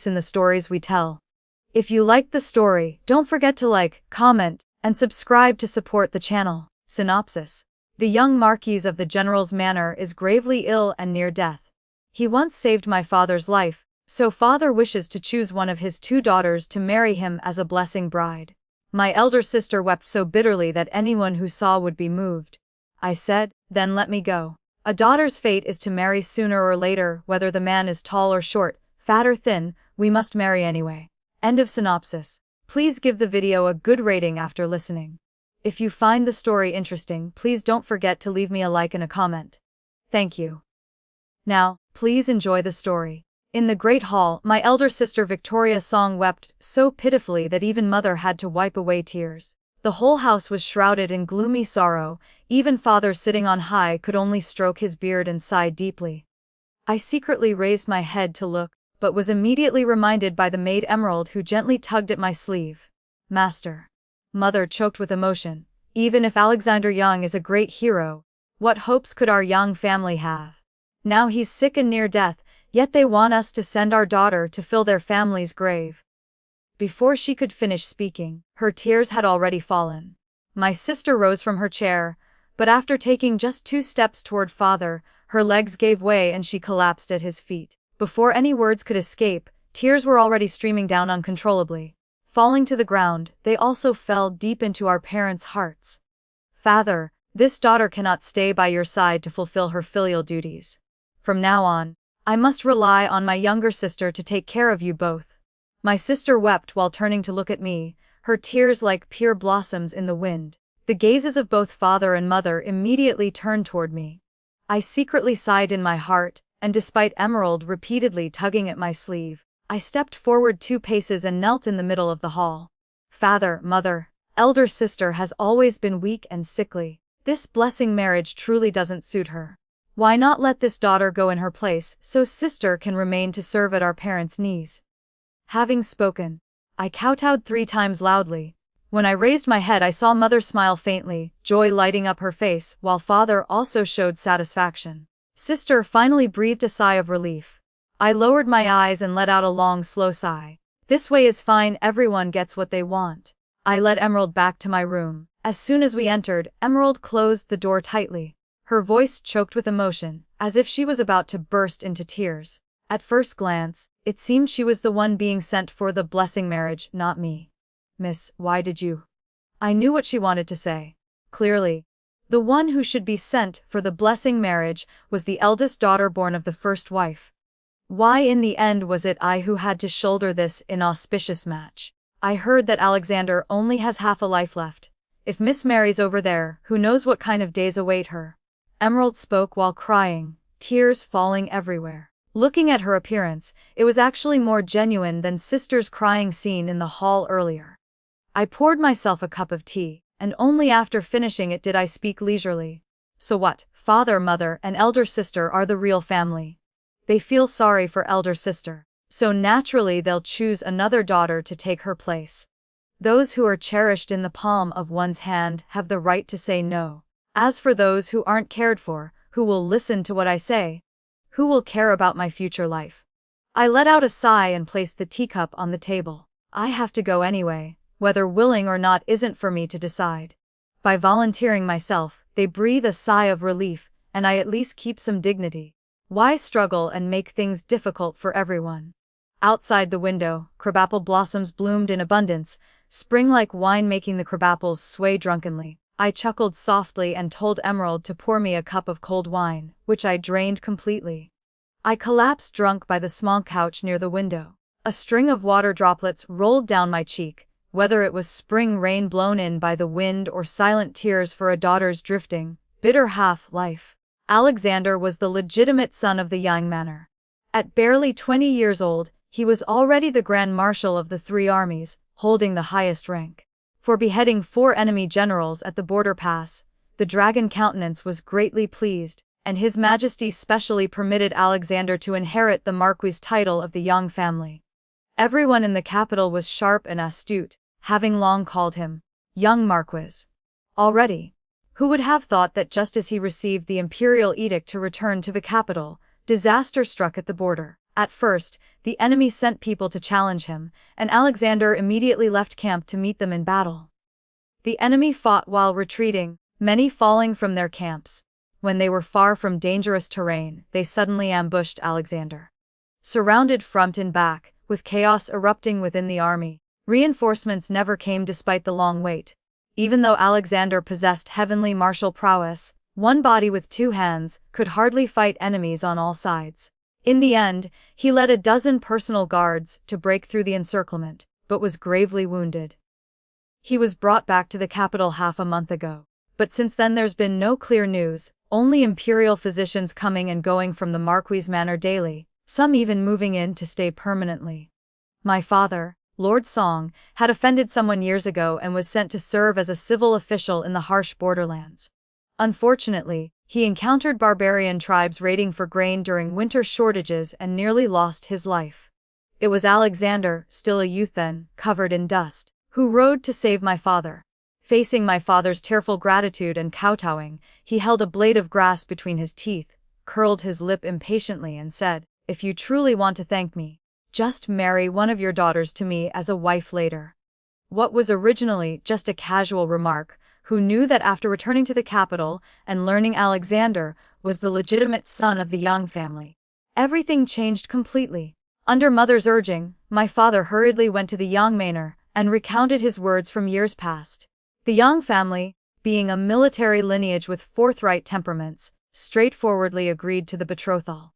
in the stories we tell. If you liked the story, don't forget to like, comment, and subscribe to support the channel. Synopsis. The young Marquis of the General's manor is gravely ill and near death. He once saved my father's life, so father wishes to choose one of his 2 daughters to marry him as a blessing bride. My elder sister wept so bitterly that anyone who saw would be moved. I said, then let me go. A daughter's fate is to marry sooner or later, whether the man is tall or short, fat or thin, we must marry anyway. End of synopsis. Please give the video a good rating after listening. If you find the story interesting, please don't forget to leave me a like and a comment. Thank you. Now, please enjoy the story. In the great hall, my elder sister Victoria Song wept so pitifully that even mother had to wipe away tears. The whole house was shrouded in gloomy sorrow, even father sitting on high could only stroke his beard and sigh deeply. I secretly raised my head to look, but was immediately reminded by the maid Emerald who gently tugged at my sleeve. Master. Mother choked with emotion. Even if Alexander Young is a great hero, what hopes could our Young family have? Now he's sick and near death, yet they want us to send our daughter to fill their family's grave. Before she could finish speaking, her tears had already fallen. My sister rose from her chair, but after taking just 2 steps toward father, her legs gave way and she collapsed at his feet. Before any words could escape, tears were already streaming down uncontrollably. Falling to the ground, they also fell deep into our parents' hearts. Father, this daughter cannot stay by your side to fulfill her filial duties. From now on, I must rely on my younger sister to take care of you both. My sister wept while turning to look at me, her tears like pure blossoms in the wind. The gazes of both father and mother immediately turned toward me. I secretly sighed in my heart, and despite Emerald repeatedly tugging at my sleeve, I stepped forward 2 paces and knelt in the middle of the hall. Father, mother, elder sister has always been weak and sickly. This blessing marriage truly doesn't suit her. Why not let this daughter go in her place so sister can remain to serve at our parents' knees? Having spoken, I kowtowed 3 times loudly. When I raised my head I saw mother smile faintly, joy lighting up her face, while father also showed satisfaction. Sister finally breathed a sigh of relief. I lowered my eyes and let out a long, slow sigh. This way is fine, everyone gets what they want. I led Emerald back to my room. As soon as we entered, Emerald closed the door tightly. Her voice choked with emotion, as if she was about to burst into tears. At first glance, it seemed she was the one being sent for the blessing marriage, not me. Miss, why did you? I knew what she wanted to say. Clearly, the one who should be sent for the blessing marriage was the eldest daughter born of the first wife. Why in the end was it I who had to shoulder this inauspicious match? I heard that Alexander only has half a life left. If Miss Mary's over there, who knows what kind of days await her? Emerald spoke while crying, tears falling everywhere. Looking at her appearance, it was actually more genuine than sister's crying scene in the hall earlier. I poured myself a cup of tea, and only after finishing it did I speak leisurely. So what? Father, mother, and elder sister are the real family. They feel sorry for elder sister, so naturally they'll choose another daughter to take her place. Those who are cherished in the palm of one's hand have the right to say no. As for those who aren't cared for, who will listen to what I say? Who will care about my future life? I let out a sigh and placed the teacup on the table. I have to go anyway, whether willing or not isn't for me to decide. By volunteering myself, they breathe a sigh of relief, and I at least keep some dignity. Why struggle and make things difficult for everyone? Outside the window, crabapple blossoms bloomed in abundance, spring like wine making the crabapples sway drunkenly. I chuckled softly and told Emerald to pour me a cup of cold wine, which I drained completely. I collapsed drunk by the small couch near the window. A string of water droplets rolled down my cheek, whether it was spring rain blown in by the wind or silent tears for a daughter's drifting, bitter half-life. Alexander was the legitimate son of the Young manor. At barely 20 years old, he was already the Grand Marshal of the 3 armies, holding the highest rank. For beheading 4 enemy generals at the border pass, the dragon countenance was greatly pleased, and His Majesty specially permitted Alexander to inherit the Marquis title of the Young family. Everyone in the capital was sharp and astute, having long called him Young Marquis. Already, who would have thought that just as he received the imperial edict to return to the capital, disaster struck at the border. At first, the enemy sent people to challenge him, and Alexander immediately left camp to meet them in battle. The enemy fought while retreating, many falling from their camps. When they were far from dangerous terrain, they suddenly ambushed Alexander. Surrounded front and back, with chaos erupting within the army, reinforcements never came despite the long wait. Even though Alexander possessed heavenly martial prowess, one body with two hands could hardly fight enemies on all sides. In the end, he led a dozen personal guards to break through the encirclement, but was gravely wounded. He was brought back to the capital half a month ago, but since then there's been no clear news, only imperial physicians coming and going from the Marquis' manor daily, some even moving in to stay permanently. My father, Lord Song, had offended someone years ago and was sent to serve as a civil official in the harsh borderlands. Unfortunately, he encountered barbarian tribes raiding for grain during winter shortages and nearly lost his life. It was Alexander, still a youth then, covered in dust, who rode to save my father. Facing my father's tearful gratitude and kowtowing, he held a blade of grass between his teeth, curled his lip impatiently and said, "If you truly want to thank me, just marry one of your daughters to me as a wife later." What was originally just a casual remark, who knew that after returning to the capital and learning Alexander was the legitimate son of the Young family, everything changed completely. Under mother's urging, my father hurriedly went to the Young manor and recounted his words from years past. The Young family, being a military lineage with forthright temperaments, straightforwardly agreed to the betrothal.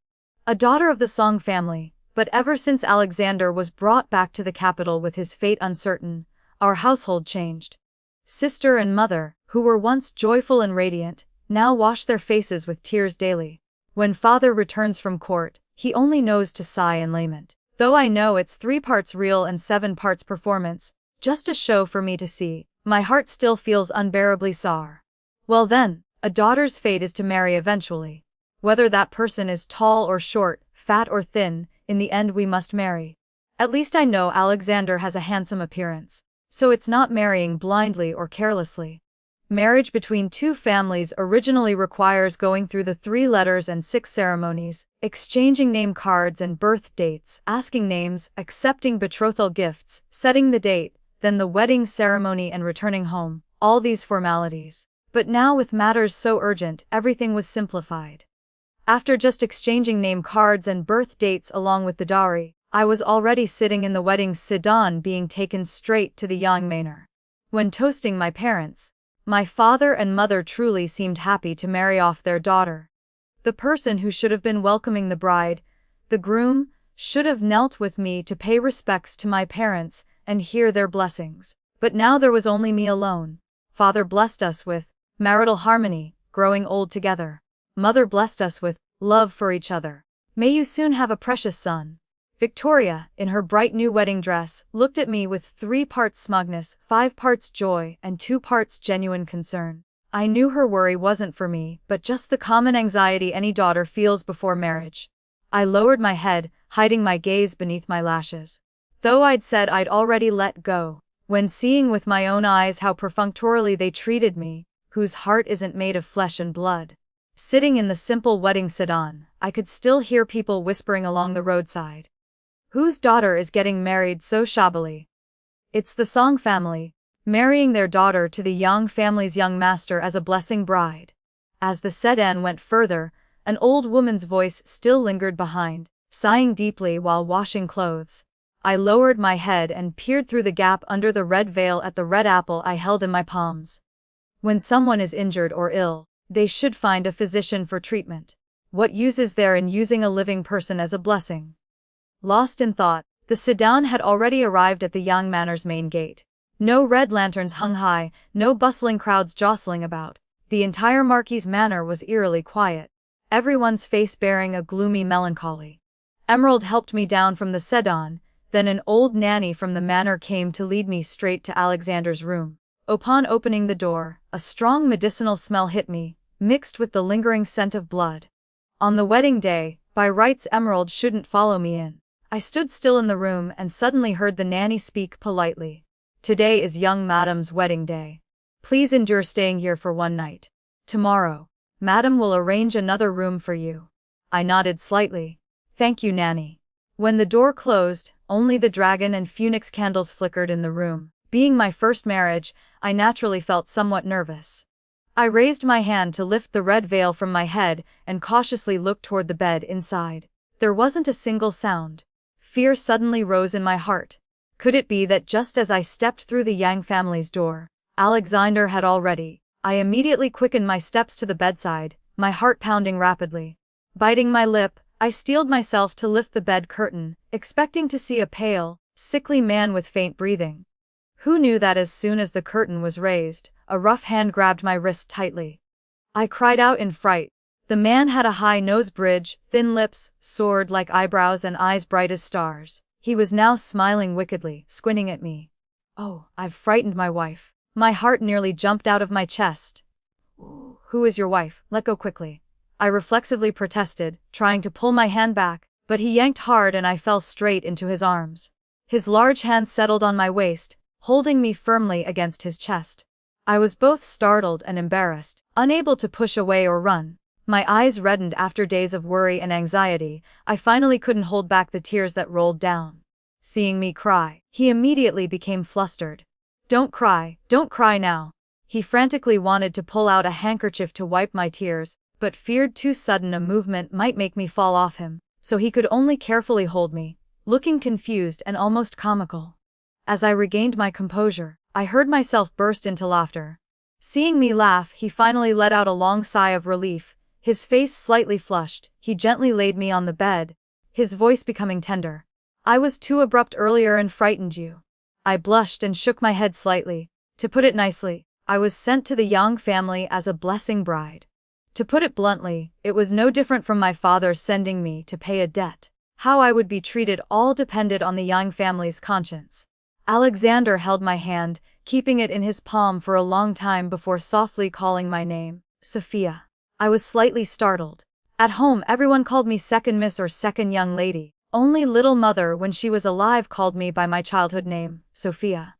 A daughter of the Song family, but ever since Alexander was brought back to the capital with his fate uncertain, our household changed. Sister and mother, who were once joyful and radiant, now wash their faces with tears daily. When father returns from court, he only knows to sigh and lament. Though I know it's 3 parts real and 7 parts performance, just a show for me to see, my heart still feels unbearably sour. Well then, a daughter's fate is to marry eventually. Whether that person is tall or short, fat or thin, in the end we must marry. At least I know Alexander has a handsome appearance, so it's not marrying blindly or carelessly. Marriage between two families originally requires going through the 3 letters and 6 ceremonies, exchanging name cards and birth dates, asking names, accepting betrothal gifts, setting the date, then the wedding ceremony and returning home, all these formalities. But now with matters so urgent, everything was simplified. After just exchanging name cards and birth dates along with the dowry, I was already sitting in the wedding sedan being taken straight to the Young manor. When toasting my parents, my father and mother truly seemed happy to marry off their daughter. The person who should have been welcoming the bride, the groom, should have knelt with me to pay respects to my parents and hear their blessings. But now there was only me alone. Father blessed us with marital harmony, growing old together. Mother blessed us with love for each other. May you soon have a precious son. Victoria, in her bright new wedding dress, looked at me with 3 parts smugness, 5 parts joy, and 2 parts genuine concern. I knew her worry wasn't for me, but just the common anxiety any daughter feels before marriage. I lowered my head, hiding my gaze beneath my lashes. Though I'd said I'd already let go, when seeing with my own eyes how perfunctorily they treated me, whose heart isn't made of flesh and blood. Sitting in the simple wedding sedan, I could still hear people whispering along the roadside. Whose daughter is getting married so shabbily? It's the Song family, marrying their daughter to the Young family's young master as a blessing bride. As the sedan went further, an old woman's voice still lingered behind, sighing deeply while washing clothes. I lowered my head and peered through the gap under the red veil at the red apple I held in my palms. When someone is injured or ill, they should find a physician for treatment. What use is there in using a living person as a blessing? Lost in thought, the sedan had already arrived at the Young manor's main gate. No red lanterns hung high, no bustling crowds jostling about. The entire Marquis' manor was eerily quiet, everyone's face bearing a gloomy melancholy. Emerald helped me down from the sedan, then an old nanny from the manor came to lead me straight to Alexander's room. Upon opening the door, a strong medicinal smell hit me, mixed with the lingering scent of blood. On the wedding day, by rights Emerald shouldn't follow me in. I stood still in the room and suddenly heard the nanny speak politely. Today is young madam's wedding day. Please endure staying here for one night. Tomorrow, madam will arrange another room for you. I nodded slightly. Thank you, nanny. When the door closed, only the dragon and phoenix candles flickered in the room. Being my first marriage, I naturally felt somewhat nervous. I raised my hand to lift the red veil from my head and cautiously looked toward the bed inside. There wasn't a single sound. Fear suddenly rose in my heart. Could it be that just as I stepped through the Yang family's door, Alexander had already? I immediately quickened my steps to the bedside, my heart pounding rapidly. Biting my lip, I steeled myself to lift the bed curtain, expecting to see a pale, sickly man with faint breathing. Who knew that as soon as the curtain was raised, a rough hand grabbed my wrist tightly. I cried out in fright. The man had a high nose bridge, thin lips, sword-like eyebrows and eyes bright as stars. He was now smiling wickedly, squinting at me. Oh, I've frightened my wife. My heart nearly jumped out of my chest. Who is your wife? Let go quickly. I reflexively protested, trying to pull my hand back, but he yanked hard and I fell straight into his arms. His large hand settled on my waist, holding me firmly against his chest. I was both startled and embarrassed, unable to push away or run. My eyes reddened after days of worry and anxiety. I finally couldn't hold back the tears that rolled down. Seeing me cry, he immediately became flustered. Don't cry now. He frantically wanted to pull out a handkerchief to wipe my tears, but feared too sudden a movement might make me fall off him, so he could only carefully hold me, looking confused and almost comical. As I regained my composure, I heard myself burst into laughter. Seeing me laugh, he finally let out a long sigh of relief. His face slightly flushed, he gently laid me on the bed, his voice becoming tender. I was too abrupt earlier and frightened you. I blushed and shook my head slightly. To put it nicely, I was sent to the Yang family as a blessing bride. To put it bluntly, it was no different from my father sending me to pay a debt. How I would be treated all depended on the Yang family's conscience. Alexander held my hand, keeping it in his palm for a long time before softly calling my name, Sophia. I was slightly startled. At home everyone called me second miss or second young lady. Only little mother when she was alive called me by my childhood name, Sophia.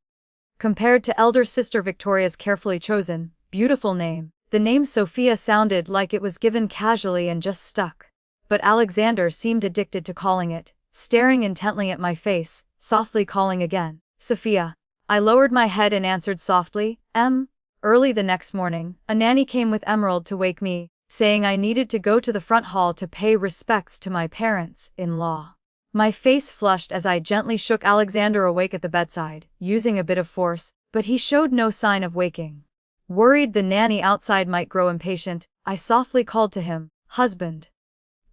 Compared to elder sister Victoria's carefully chosen, beautiful name, the name Sophia sounded like it was given casually and just stuck. But Alexander seemed addicted to calling it, staring intently at my face, softly calling again, Sophia. I lowered my head and answered softly, Early the next morning, a nanny came with Emerald to wake me, saying I needed to go to the front hall to pay respects to my parents-in-law. My face flushed as I gently shook Alexander awake at the bedside, using a bit of force, but he showed no sign of waking. Worried the nanny outside might grow impatient, I softly called to him, husband.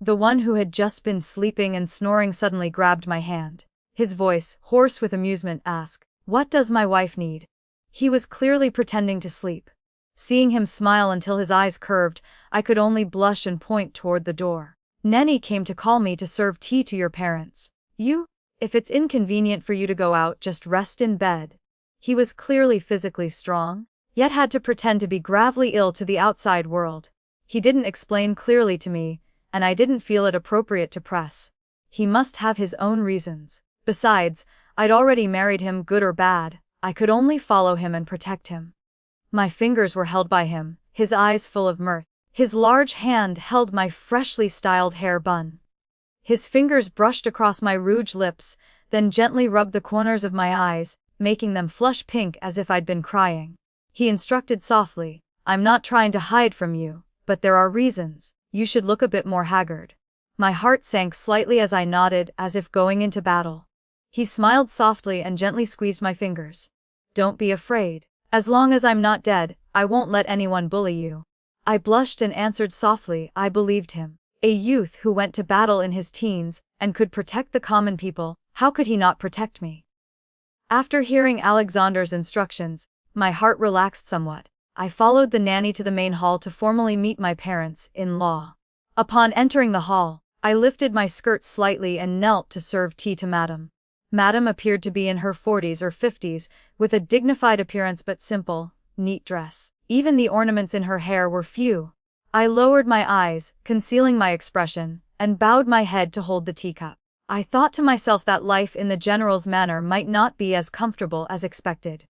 The one who had just been sleeping and snoring suddenly grabbed my hand. His voice, hoarse with amusement, asked, "What does my wife need?" He was clearly pretending to sleep. Seeing him smile until his eyes curved, I could only blush and point toward the door. Nenny came to call me to serve tea to your parents. If it's inconvenient for you to go out, just rest in bed. He was clearly physically strong, yet had to pretend to be gravely ill to the outside world. He didn't explain clearly to me, and I didn't feel it appropriate to press. He must have his own reasons. Besides, I'd already married him, good or bad. I could only follow him and protect him. My fingers were held by him, his eyes full of mirth. His large hand held my freshly styled hair bun. His fingers brushed across my rouged lips, then gently rubbed the corners of my eyes, making them flush pink as if I'd been crying. He instructed softly, I'm not trying to hide from you, but there are reasons. You should look a bit more haggard. My heart sank slightly as I nodded, as if going into battle. He smiled softly and gently squeezed my fingers. Don't be afraid. As long as I'm not dead, I won't let anyone bully you. I blushed and answered softly, I believed him. A youth who went to battle in his teens, and could protect the common people, how could he not protect me? After hearing Alexander's instructions, my heart relaxed somewhat. I followed the nanny to the main hall to formally meet my parents-in-law. Upon entering the hall, I lifted my skirt slightly and knelt to serve tea to Madame. Madame appeared to be in her 40s or 50s, with a dignified appearance but simple, neat dress. Even the ornaments in her hair were few. I lowered my eyes, concealing my expression, and bowed my head to hold the teacup. I thought to myself that life in the general's manor might not be as comfortable as expected.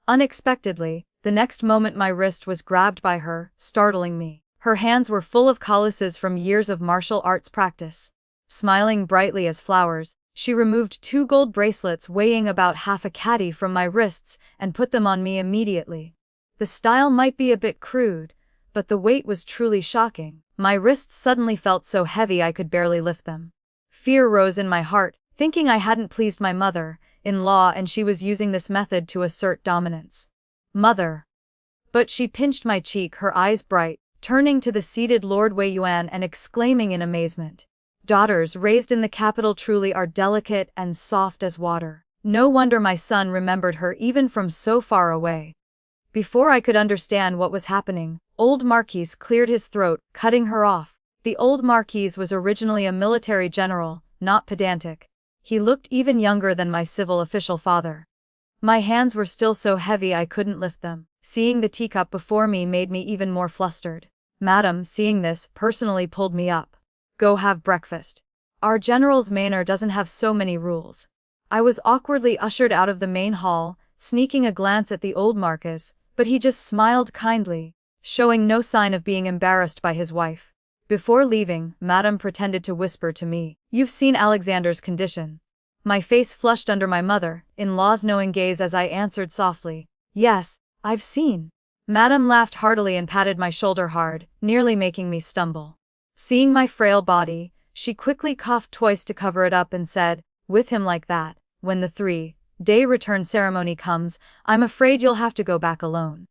Unexpectedly, the next moment my wrist was grabbed by her, startling me. Her hands were full of calluses from years of martial arts practice. Smiling brightly as flowers, She removed 2 gold bracelets weighing about half a caddy from my wrists and put them on me immediately. The style might be a bit crude, but the weight was truly shocking. My wrists suddenly felt so heavy I could barely lift them. Fear rose in my heart, thinking I hadn't pleased my mother-in-law and she was using this method to assert dominance. Mother. But she pinched my cheek, her eyes bright, turning to the seated Lord Wei Yuan and exclaiming in amazement. Daughters raised in the capital truly are delicate and soft as water. No wonder my son remembered her even from so far away. Before I could understand what was happening, old Marquis cleared his throat, cutting her off. The old Marquis was originally a military general, not pedantic. He looked even younger than my civil official father. My hands were still so heavy I couldn't lift them. Seeing the teacup before me made me even more flustered. Madam, seeing this, personally pulled me up. Go have breakfast. Our general's manor doesn't have so many rules. I was awkwardly ushered out of the main hall, sneaking a glance at the old Marquis, but he just smiled kindly, showing no sign of being embarrassed by his wife. Before leaving, Madam pretended to whisper to me, "You've seen Alexander's condition." My face flushed under my mother-in-law's knowing gaze as I answered softly, "Yes, I've seen." Madam laughed heartily and patted my shoulder hard, nearly making me stumble. Seeing my frail body, she quickly coughed twice to cover it up and said, "With him like that, when the 3-day return ceremony comes, I'm afraid you'll have to go back alone."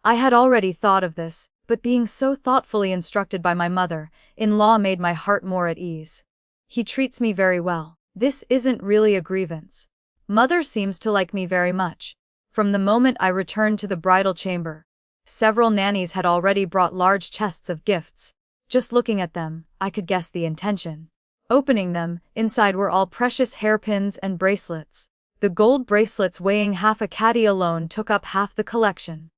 I had already thought of this, but being so thoughtfully instructed by my mother-in-law made my heart more at ease. He treats me very well. This isn't really a grievance. Mother seems to like me very much. From the moment I returned to the bridal chamber, several nannies had already brought large chests of gifts. Just looking at them, I could guess the intention. Opening them, inside were all precious hairpins and bracelets. The gold bracelets weighing half a caddy alone took up half the collection.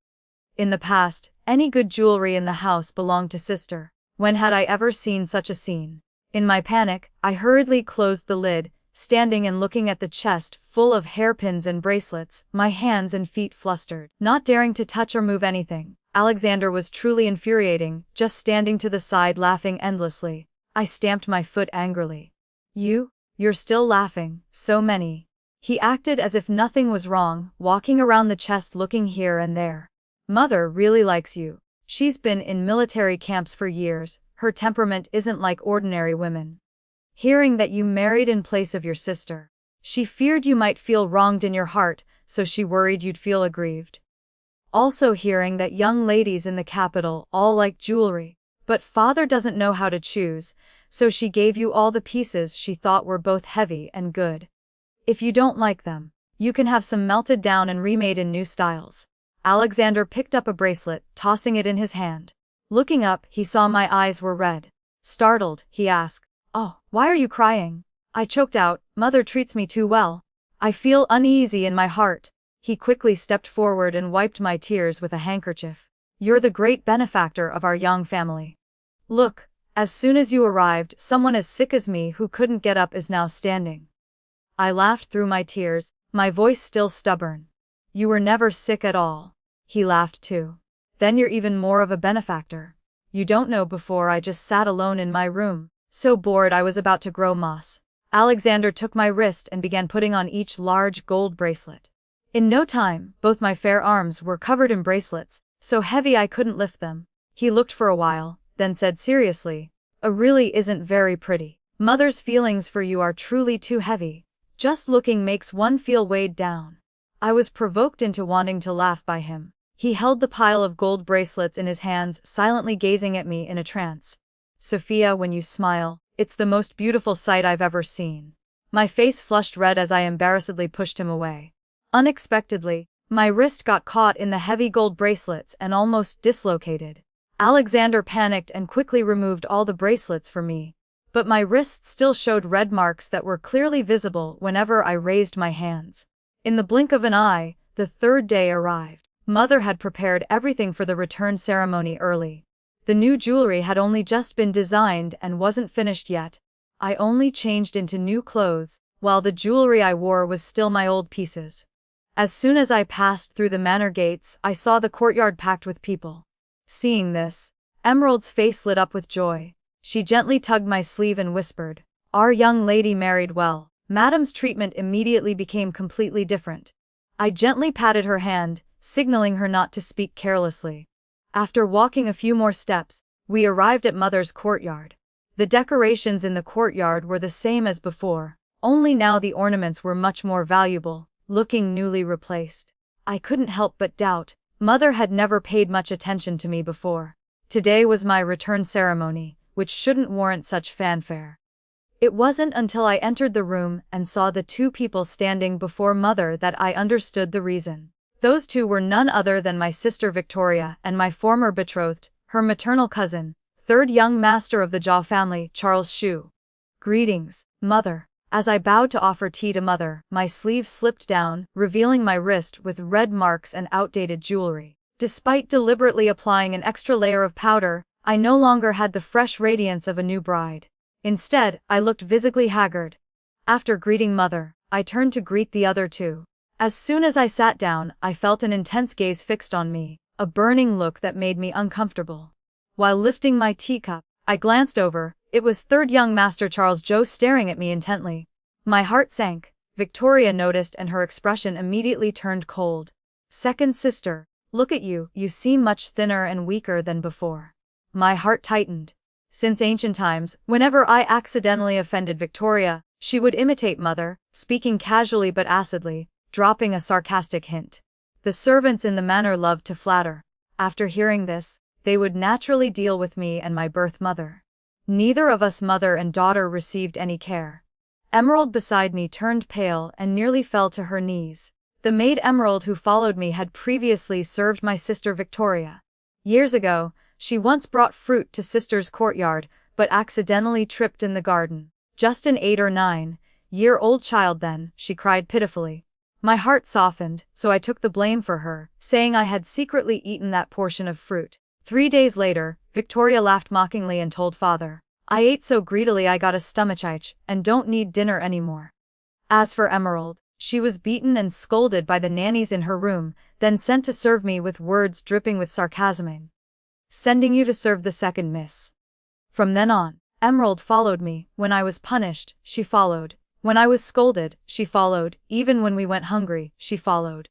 In the past, any good jewelry in the house belonged to sister. When had I ever seen such a scene? In my panic, I hurriedly closed the lid, standing and looking at the chest full of hairpins and bracelets, my hands and feet flustered. Not daring to touch or move anything, Alexander was truly infuriating, just standing to the side laughing endlessly. I stamped my foot angrily. You're still laughing, so many." He acted as if nothing was wrong, walking around the chest looking here and there. "Mother really likes you. She's been in military camps for years, her temperament isn't like ordinary women. Hearing that you married in place of your sister, she feared you might feel wronged in your heart, so she worried you'd feel aggrieved. Also hearing that young ladies in the capital all like jewelry, but father doesn't know how to choose, so she gave you all the pieces she thought were both heavy and good. If you don't like them, you can have some melted down and remade in new styles." Alexander picked up a bracelet, tossing it in his hand. Looking up, he saw my eyes were red. Startled, he asked, "Oh, why are you crying?" I choked out, "Mother treats me too well. I feel uneasy in my heart." He quickly stepped forward and wiped my tears with a handkerchief. "You're the great benefactor of our young family. Look, as soon as you arrived, someone as sick as me who couldn't get up is now standing." I laughed through my tears, my voice still stubborn. "You were never sick at all." He laughed too. "Then you're even more of a benefactor. You don't know, before I just sat alone in my room, so bored I was about to grow moss." Alexander took my wrist and began putting on each large gold bracelet. In no time, both my fair arms were covered in bracelets, so heavy I couldn't lift them. He looked for a while, then said seriously, really isn't very pretty. Mother's feelings for you are truly too heavy. Just looking makes one feel weighed down." I was provoked into wanting to laugh by him. He held the pile of gold bracelets in his hands, silently gazing at me in a trance. "Sophia, when you smile, it's the most beautiful sight I've ever seen." My face flushed red as I embarrassedly pushed him away. Unexpectedly, my wrist got caught in the heavy gold bracelets and almost dislocated. Alexander panicked and quickly removed all the bracelets for me, but my wrist still showed red marks that were clearly visible whenever I raised my hands. In the blink of an eye, the 3rd day arrived. Mother had prepared everything for the return ceremony early. The new jewelry had only just been designed and wasn't finished yet. I only changed into new clothes, while the jewelry I wore was still my old pieces. As soon as I passed through the manor gates, I saw the courtyard packed with people. Seeing this, Emerald's face lit up with joy. She gently tugged my sleeve and whispered, "Our young lady married well. Madame's treatment immediately became completely different. I gently patted her hand, signaling her not to speak carelessly. After walking a few more steps, we arrived at Mother's courtyard. The decorations in the courtyard were the same as before, only now the ornaments were much more valuable, looking newly replaced. I couldn't help but doubt. Mother had never paid much attention to me before. Today was my return ceremony, which shouldn't warrant such fanfare. It wasn't until I entered the room and saw the two people standing before Mother that I understood the reason. Those two were none other than my sister Victoria and my former betrothed, her maternal cousin, third young master of the Zhao family, Charles Xu. Greetings, Mother. As I bowed to offer tea to Mother, my sleeve slipped down, revealing my wrist with red marks and outdated jewelry. Despite deliberately applying an extra layer of powder, I no longer had the fresh radiance of a new bride. Instead, I looked visibly haggard. After greeting Mother, I turned to greet the other two. As soon as I sat down, I felt an intense gaze fixed on me, a burning look that made me uncomfortable. While lifting my teacup, I glanced over. It was third young master Charles Zhou staring at me intently. My heart sank. Victoria noticed and her expression immediately turned cold. Second sister, look at you, you seem much thinner and weaker than before. My heart tightened. Since ancient times, whenever I accidentally offended Victoria, she would imitate Mother, speaking casually but acidly, dropping a sarcastic hint. The servants in the manor loved to flatter. After hearing this, they would naturally deal with me and my birth mother. Neither of us, mother and daughter, received any care. Emerald beside me turned pale and nearly fell to her knees. The maid Emerald who followed me had previously served my sister Victoria. Years ago, she once brought fruit to sister's courtyard, but accidentally tripped in the garden. Just an 8 or 9-year-old child then, she cried pitifully. My heart softened, so I took the blame for her, saying I had secretly eaten that portion of fruit. 3 days later, Victoria laughed mockingly and told father, I ate so greedily I got a stomachache and don't need dinner anymore. As for Emerald, she was beaten and scolded by the nannies in her room, then sent to serve me with words dripping with sarcasm. Sending you to serve the second miss. From then on, Emerald followed me. When I was punished, she followed. When I was scolded, she followed. Even when we went hungry, she followed.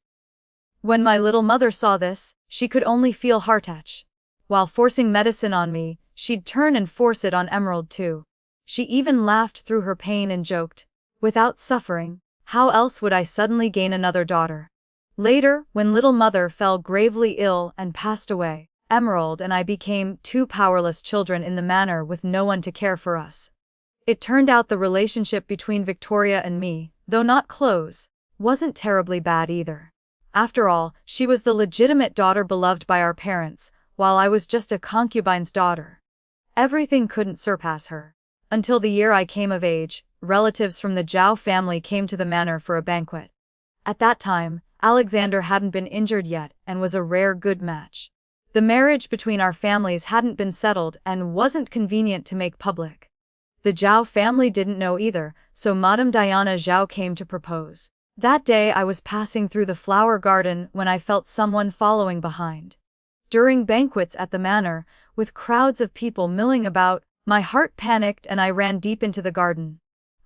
When my little mother saw this, she could only feel heartache. While forcing medicine on me, she'd turn and force it on Emerald too. She even laughed through her pain and joked, without suffering, how else would I suddenly gain another daughter? Later, when little mother fell gravely ill and passed away, Emerald and I became 2 powerless children in the manor with no one to care for us. It turned out the relationship between Victoria and me, though not close, wasn't terribly bad either. After all, she was the legitimate daughter beloved by our parents, while I was just a concubine's daughter. Everything couldn't surpass her. Until the year I came of age, relatives from the Zhao family came to the manor for a banquet. At that time, Alexander hadn't been injured yet and was a rare good match. The marriage between our families hadn't been settled and wasn't convenient to make public. The Zhao family didn't know either, so Madame Diana Zhao came to propose. That day I was passing through the flower garden when I felt someone following behind. During banquets at the manor, with crowds of people milling about, my heart panicked and I ran deep into the garden.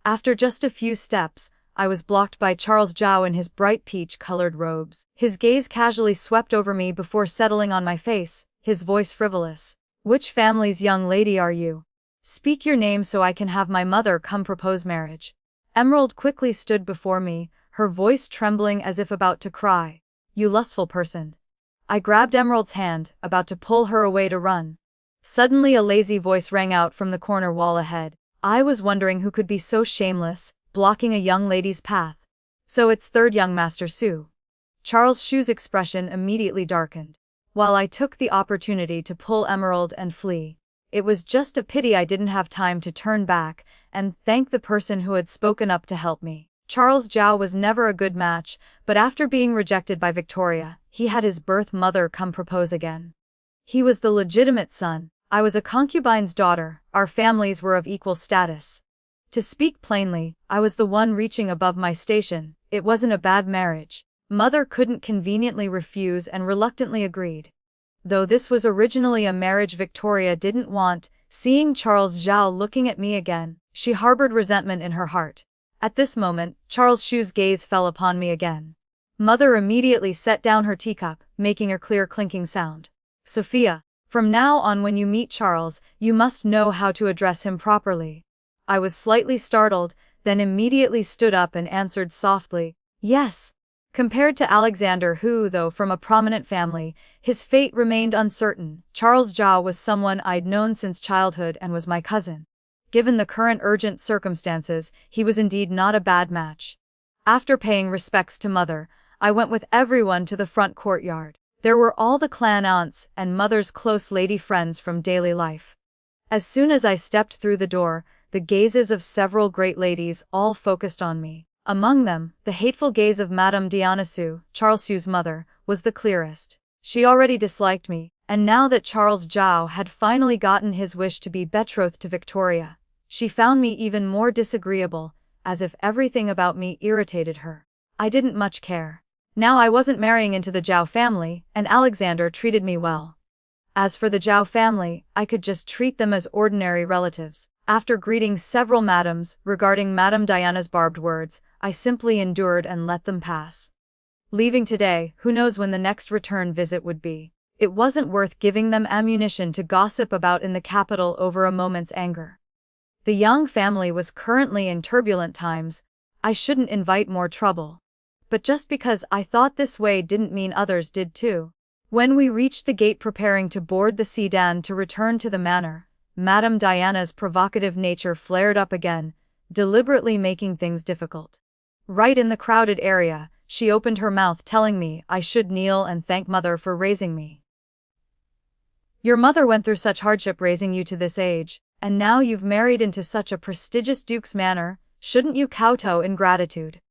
After just a few steps, I was blocked by Charles Zhao in his bright peach-colored robes. His gaze casually swept over me before settling on my face, his voice frivolous. Which family's young lady are you? Speak your name so I can have my mother come propose marriage. Emerald quickly stood before me, her voice trembling as if about to cry. You lustful person. I grabbed Emerald's hand, about to pull her away to run. Suddenly a lazy voice rang out from the corner wall ahead. I was wondering who could be so shameless, blocking a young lady's path. So it's third young Master Su. Charles Xu's expression immediately darkened. While I took the opportunity to pull Emerald and flee, it was just a pity I didn't have time to turn back and thank the person who had spoken up to help me. Charles Zhao was never a good match, but after being rejected by Victoria, he had his birth mother come propose again. He was the legitimate son, I was a concubine's daughter, our families were of equal status. To speak plainly, I was the one reaching above my station. It wasn't a bad marriage. Mother couldn't conveniently refuse and reluctantly agreed. Though this was originally a marriage Victoria didn't want, seeing Charles Zhao looking at me again, she harbored resentment in her heart. At this moment, Charles Shu's gaze fell upon me again. Mother immediately set down her teacup, making a clear clinking sound. Sophia, from now on when you meet Charles, you must know how to address him properly. I was slightly startled, then immediately stood up and answered softly, yes. Compared to Alexander who, though from a prominent family, his fate remained uncertain, Charles Zhao was someone I'd known since childhood and was my cousin. Given the current urgent circumstances, he was indeed not a bad match. After paying respects to Mother, I went with everyone to the front courtyard. There were all the clan aunts and Mother's close lady friends from daily life. As soon as I stepped through the door, the gazes of several great ladies all focused on me. Among them, the hateful gaze of Madame Diana Su, Charles Su's mother, was the clearest. She already disliked me, and now that Charles Zhao had finally gotten his wish to be betrothed to Victoria, she found me even more disagreeable, as if everything about me irritated her. I didn't much care. Now I wasn't marrying into the Zhao family, and Alexander treated me well. As for the Zhao family, I could just treat them as ordinary relatives. After greeting several madams regarding Madame Diana's barbed words, I simply endured and let them pass. Leaving today, who knows when the next return visit would be. It wasn't worth giving them ammunition to gossip about in the capital over a moment's anger. The Young family was currently in turbulent times. I shouldn't invite more trouble. But just because I thought this way didn't mean others did too. When we reached the gate preparing to board the sedan to return to the manor, Madame Diana's provocative nature flared up again, deliberately making things difficult. Right in the crowded area, she opened her mouth telling me I should kneel and thank Mother for raising me. Your mother went through such hardship raising you to this age, and now you've married into such a prestigious duke's manor, shouldn't you kowtow in gratitude?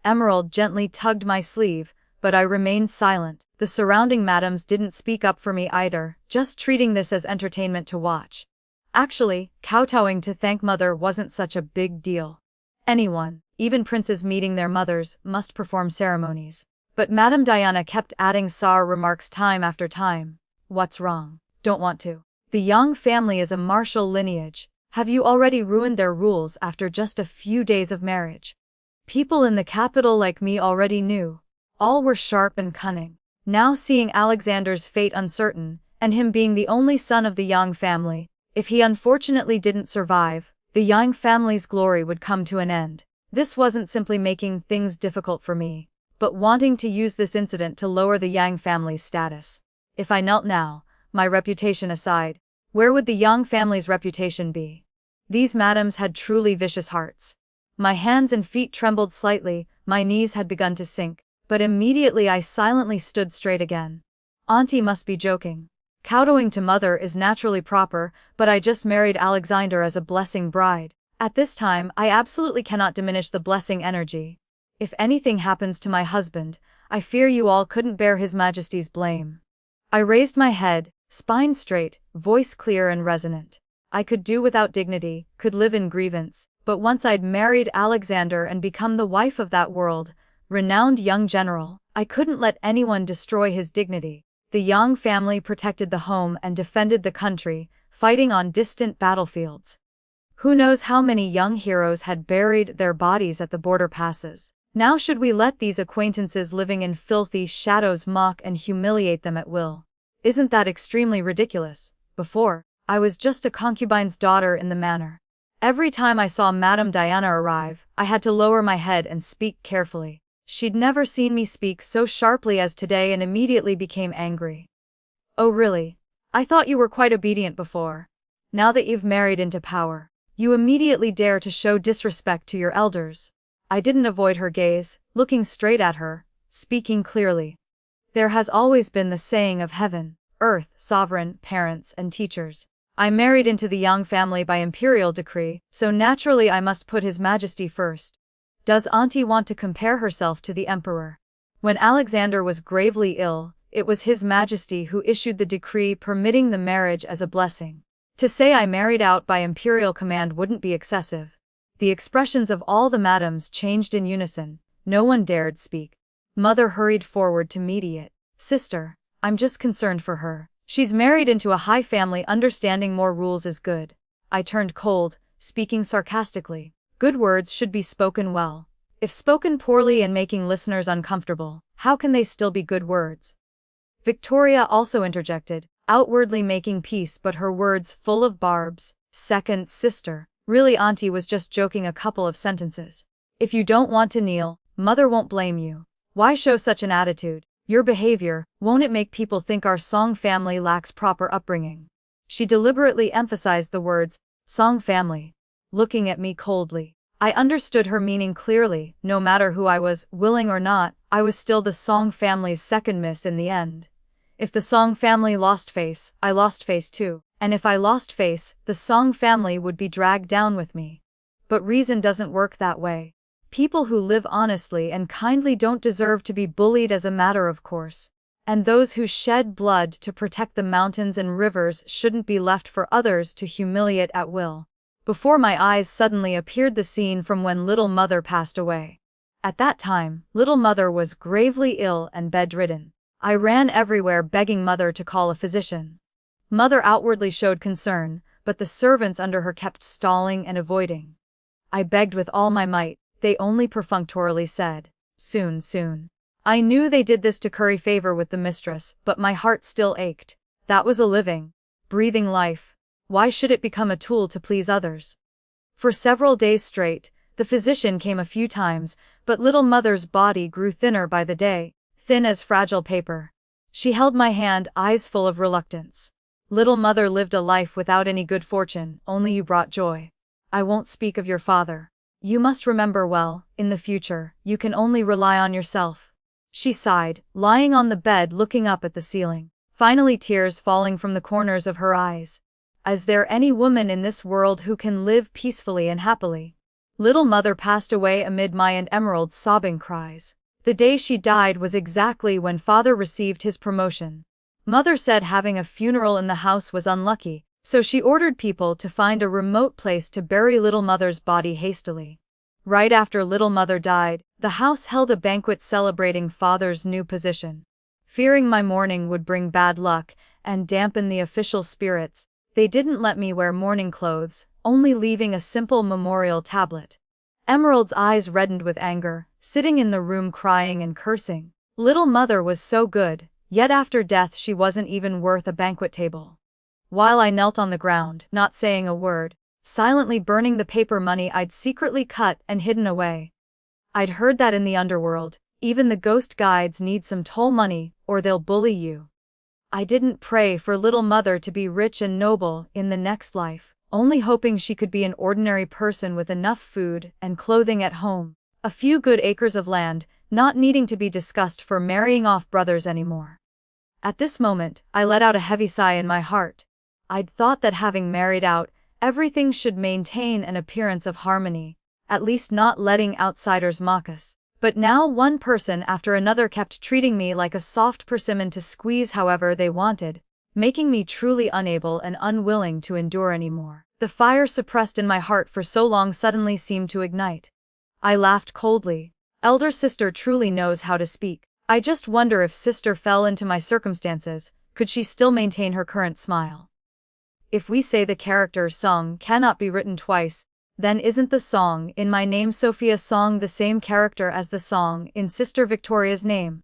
Emerald gently tugged my sleeve, but I remained silent. The surrounding madams didn't speak up for me either, just treating this as entertainment to watch. Actually, kowtowing to thank Mother wasn't such a big deal. Anyone, even princes meeting their mothers, must perform ceremonies. But Madame Diana kept adding sour remarks time after time. What's wrong? Don't want to. The Young family is a martial lineage. Have you already ruined their rules after just a few days of marriage? People in the capital like me already knew. All were sharp and cunning. Now seeing Alexander's fate uncertain, and him being the only son of the Young family, if he unfortunately didn't survive, the Young family's glory would come to an end. This wasn't simply making things difficult for me, but wanting to use this incident to lower the Young family's status. If I knelt now, my reputation aside, where would the Young family's reputation be? These madams had truly vicious hearts. My hands and feet trembled slightly, my knees had begun to sink, but immediately I silently stood straight again. Auntie must be joking. Kowtowing to Mother is naturally proper, but I just married Alexander as a blessing bride. At this time, I absolutely cannot diminish the blessing energy. If anything happens to my husband, I fear you all couldn't bear His Majesty's blame. I raised my head, spine straight, voice clear and resonant. I could do without dignity, could live in grievance, but once I'd married Alexander and become the wife of that renowned young general, I couldn't let anyone destroy his dignity. The Young family protected the home and defended the country, fighting on distant battlefields. Who knows how many young heroes had buried their bodies at the border passes. Now should we let these acquaintances living in filthy shadows mock and humiliate them at will? Isn't that extremely ridiculous? Before, I was just a concubine's daughter in the manor. Every time I saw Madame Diana arrive, I had to lower my head and speak carefully. She'd never seen me speak so sharply as today and immediately became angry. Oh really? I thought you were quite obedient before. Now that you've married into power, you immediately dare to show disrespect to your elders. I didn't avoid her gaze, looking straight at her, speaking clearly. There has always been the saying of heaven, earth, sovereign, parents, and teachers. I married into the Young family by imperial decree, so naturally I must put His Majesty first. Does Auntie want to compare herself to the Emperor? When Alexander was gravely ill, it was His Majesty who issued the decree permitting the marriage as a blessing. To say I married out by imperial command wouldn't be excessive. The expressions of all the madams changed in unison. No one dared speak. Mother hurried forward to mediate. Sister, I'm just concerned for her. She's married into a high family, understanding more rules is good. I turned cold, speaking sarcastically. Good words should be spoken well. If spoken poorly and making listeners uncomfortable, how can they still be good words? Victoria also interjected, outwardly making peace but her words full of barbs. Second, sister. Really, auntie was just joking a couple of sentences. If you don't want to kneel, mother won't blame you. Why show such an attitude? Your behavior, won't it make people think our Song family lacks proper upbringing? She deliberately emphasized the words, Song family. Looking at me coldly. I understood her meaning clearly. No matter who I was, willing or not, I was still the Song family's second miss in the end. If the Song family lost face, I lost face too. And if I lost face, the Song family would be dragged down with me. But reason doesn't work that way. People who live honestly and kindly don't deserve to be bullied as a matter of course. And those who shed blood to protect the mountains and rivers shouldn't be left for others to humiliate at will. Before my eyes suddenly appeared the scene from when little mother passed away. At that time, little mother was gravely ill and bedridden. I ran everywhere begging mother to call a physician. Mother outwardly showed concern, but the servants under her kept stalling and avoiding. I begged with all my might, they only perfunctorily said, soon, soon. I knew they did this to curry favor with the mistress, but my heart still ached. That was a living, breathing life. Why should it become a tool to please others? For several days straight, the physician came a few times, but little mother's body grew thinner by the day, thin as fragile paper. She held my hand, eyes full of reluctance. Little mother lived a life without any good fortune, only you brought joy. I won't speak of your father. You must remember well, in the future, you can only rely on yourself. She sighed, lying on the bed looking up at the ceiling, finally tears falling from the corners of her eyes. Is there any woman in this world who can live peacefully and happily? Little mother passed away amid my and Emerald's sobbing cries. The day she died was exactly when father received his promotion. Mother said having a funeral in the house was unlucky, so she ordered people to find a remote place to bury little mother's body hastily. Right after little mother died, the house held a banquet celebrating father's new position. Fearing my mourning would bring bad luck and dampen the official spirits, they didn't let me wear mourning clothes, only leaving a simple memorial tablet. Emerald's eyes reddened with anger, sitting in the room crying and cursing. Little mother was so good, yet after death she wasn't even worth a banquet table. While I knelt on the ground, not saying a word, silently burning the paper money I'd secretly cut and hidden away. I'd heard that in the underworld, even the ghost guides need some toll money, or they'll bully you. I didn't pray for little mother to be rich and noble in the next life, only hoping she could be an ordinary person with enough food and clothing at home, a few good acres of land, not needing to be discussed for marrying off brothers anymore. At this moment, I let out a heavy sigh in my heart. I'd thought that having married out, everything should maintain an appearance of harmony, at least not letting outsiders mock us. But now one person after another kept treating me like a soft persimmon to squeeze however they wanted, making me truly unable and unwilling to endure anymore. The fire suppressed in my heart for so long suddenly seemed to ignite. I laughed coldly. Elder sister truly knows how to speak. I just wonder if sister fell into my circumstances, could she still maintain her current smile? If we say the character Song cannot be written twice, then isn't the song in my name Sophia Song the same character as the song in Sister Victoria's name?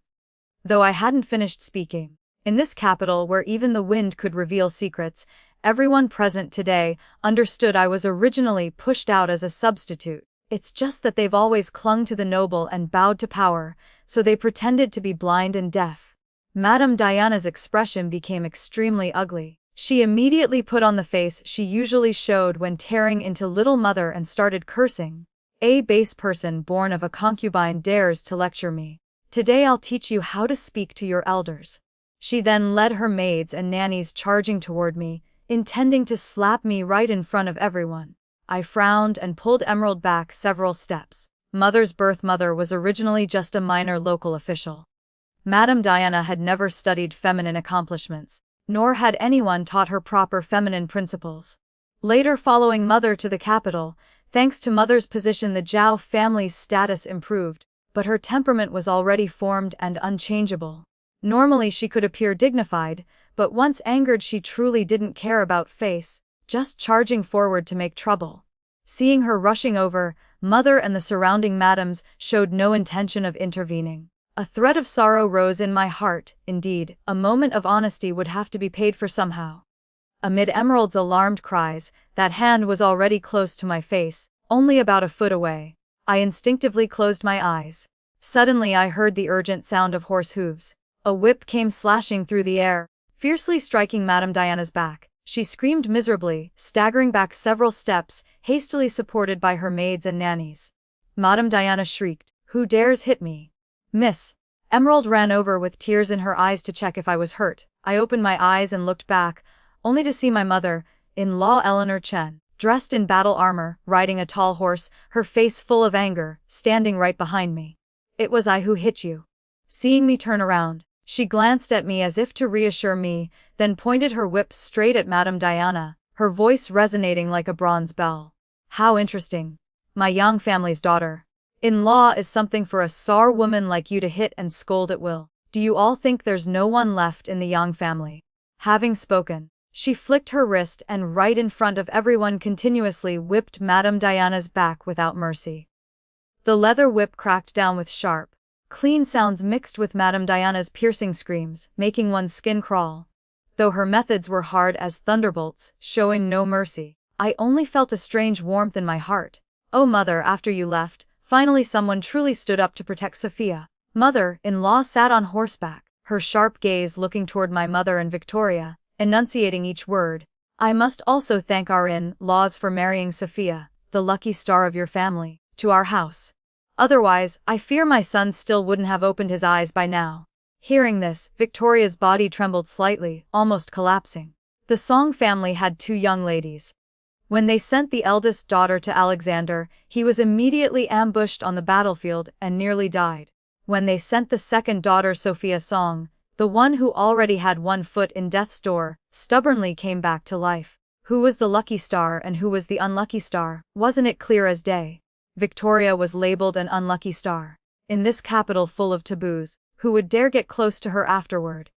Though I hadn't finished speaking, in this capital where even the wind could reveal secrets, everyone present today understood I was originally pushed out as a substitute. It's just that they've always clung to the noble and bowed to power, so they pretended to be blind and deaf. Madame Diana's expression became extremely ugly. She immediately put on the face she usually showed when tearing into little mother and started cursing. A base person born of a concubine dares to lecture me. Today I'll teach you how to speak to your elders. She then led her maids and nannies charging toward me, intending to slap me right in front of everyone. I frowned and pulled Emerald back several steps. Mother's birth mother was originally just a minor local official. Madame Diana had never studied feminine accomplishments, nor had anyone taught her proper feminine principles. Later, following mother to the capital, thanks to mother's position the Zhao family's status improved, but her temperament was already formed and unchangeable. Normally she could appear dignified, but once angered she truly didn't care about face, just charging forward to make trouble. Seeing her rushing over, Mother and the surrounding madams showed no intention of intervening. A thread of sorrow rose in my heart, indeed, a moment of honesty would have to be paid for somehow. Amid Emerald's alarmed cries, that hand was already close to my face, only about a foot away. I instinctively closed my eyes. Suddenly I heard the urgent sound of horse hooves. A whip came slashing through the air, fiercely striking Madame Diana's back. She screamed miserably, staggering back several steps, hastily supported by her maids and nannies. Madame Diana shrieked, "Who dares hit me?" "Miss." Emerald ran over with tears in her eyes to check if I was hurt. I opened my eyes and looked back, only to see my mother-in-law Eleanor Chen, dressed in battle armor, riding a tall horse, her face full of anger, standing right behind me. "It was I who hit you." Seeing me turn around, she glanced at me as if to reassure me, then pointed her whip straight at Madame Diana, her voice resonating like a bronze bell. "How interesting. My Yang family's daughter-in-law is something for a Sar woman like you to hit and scold at will. Do you all think there's no one left in the Yang family?" Having spoken, she flicked her wrist and right in front of everyone continuously whipped Madame Diana's back without mercy. The leather whip cracked down with sharp, clean sounds mixed with Madame Diana's piercing screams, making one's skin crawl. Though her methods were hard as thunderbolts, showing no mercy, I only felt a strange warmth in my heart. "Oh mother, after you left, finally someone truly stood up to protect Sophia." Mother-in-law sat on horseback, her sharp gaze looking toward my mother and Victoria, enunciating each word. "I must also thank our in-laws for marrying Sophia, the lucky star of your family, to our house. Otherwise, I fear my son still wouldn't have opened his eyes by now." Hearing this, Victoria's body trembled slightly, almost collapsing. The Song family had two young ladies. When they sent the eldest daughter to Alexander, he was immediately ambushed on the battlefield and nearly died. When they sent the second daughter, Sophia Song, the one who already had one foot in death's door, stubbornly came back to life. Who was the lucky star and who was the unlucky star? Wasn't it clear as day? Victoria was labeled an unlucky star. In this capital full of taboos, who would dare get close to her afterward?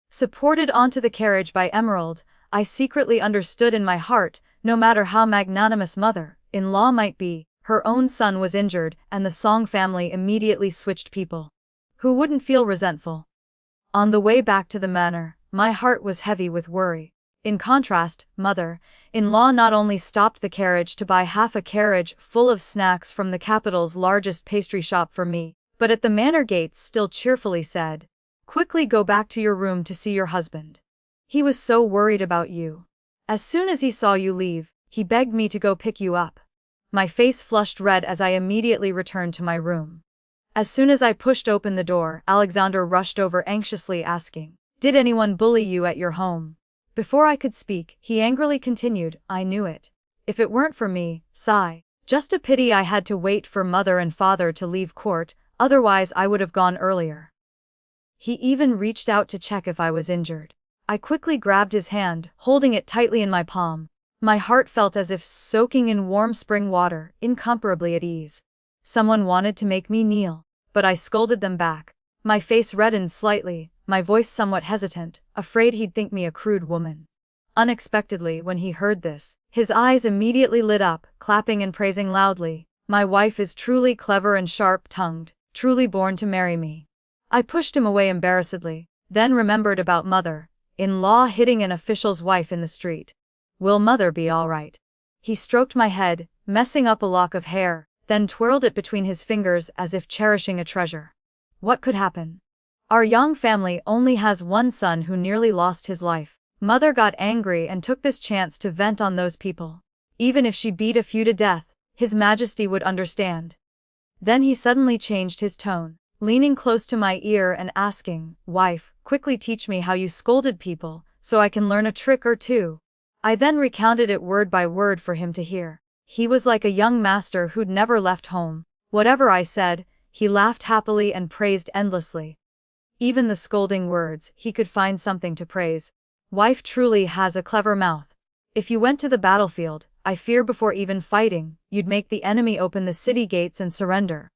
Supported onto the carriage by Emerald, I secretly understood in my heart, no matter how magnanimous mother-in-law might be, her own son was injured and the Song family immediately switched people. Who wouldn't feel resentful? On the way back to the manor, my heart was heavy with worry. In contrast, mother-in-law not only stopped the carriage to buy half a carriage full of snacks from the capital's largest pastry shop for me, but at the manor gates still cheerfully said, "Quickly go back to your room to see your husband. He was so worried about you. As soon as he saw you leave, he begged me to go pick you up." My face flushed red as I immediately returned to my room. As soon as I pushed open the door, Alexander rushed over anxiously asking, "Did anyone bully you at your home?" Before I could speak, he angrily continued, "I knew it. If it weren't for me, sigh. Just a pity I had to wait for mother and father to leave court, otherwise I would have gone earlier." He even reached out to check if I was injured. I quickly grabbed his hand, holding it tightly in my palm. My heart felt as if soaking in warm spring water, incomparably at ease. Someone wanted to make me kneel, but I scolded them back. My face reddened slightly, my voice somewhat hesitant, afraid he'd think me a crude woman. Unexpectedly, when he heard this, his eyes immediately lit up, clapping and praising loudly. "My wife is truly clever and sharp-tongued, truly born to marry me." I pushed him away embarrassedly, then remembered about mother-in-law hitting an official's wife in the street. "Will mother be all right?" He stroked my head, messing up a lock of hair, then twirled it between his fingers as if cherishing a treasure. "What could happen? Our Yang family only has one son who nearly lost his life. Mother got angry and took this chance to vent on those people. Even if she beat a few to death, His Majesty would understand." Then he suddenly changed his tone, leaning close to my ear and asking, "Wife, quickly teach me how you scolded people, so I can learn a trick or two." I then recounted it word by word for him to hear. He was like a young master who'd never left home. Whatever I said, he laughed happily and praised endlessly. Even the scolding words, he could find something to praise. Wife truly has a clever mouth. If you went to the battlefield, I fear before even fighting, you'd make the enemy open the city gates and surrender.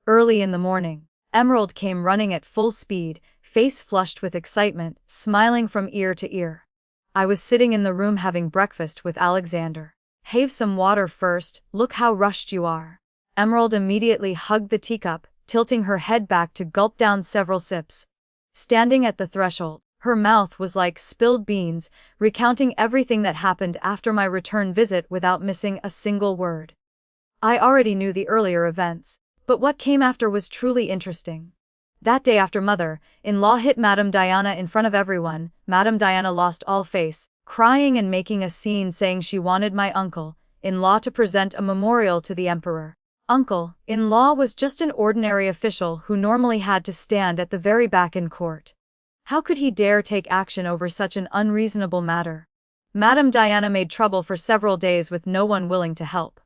Early in the morning, Emerald came running at full speed, face flushed with excitement, smiling from ear to ear. I was sitting in the room having breakfast with Alexander. "Have some water first, look how rushed you are." Emerald immediately hugged the teacup, tilting her head back to gulp down several sips. Standing at the threshold, her mouth was like spilled beans, recounting everything that happened after my return visit without missing a single word. I already knew the earlier events, but what came after was truly interesting. That day after mother-in-law hit Madame Diana in front of everyone, Madame Diana lost all face, crying and making a scene saying she wanted my uncle-in-law to present a memorial to the emperor. Uncle-in-law was just an ordinary official who normally had to stand at the very back in court. How could he dare take action over such an unreasonable matter? Madame Diana made trouble for several days with no one willing to help.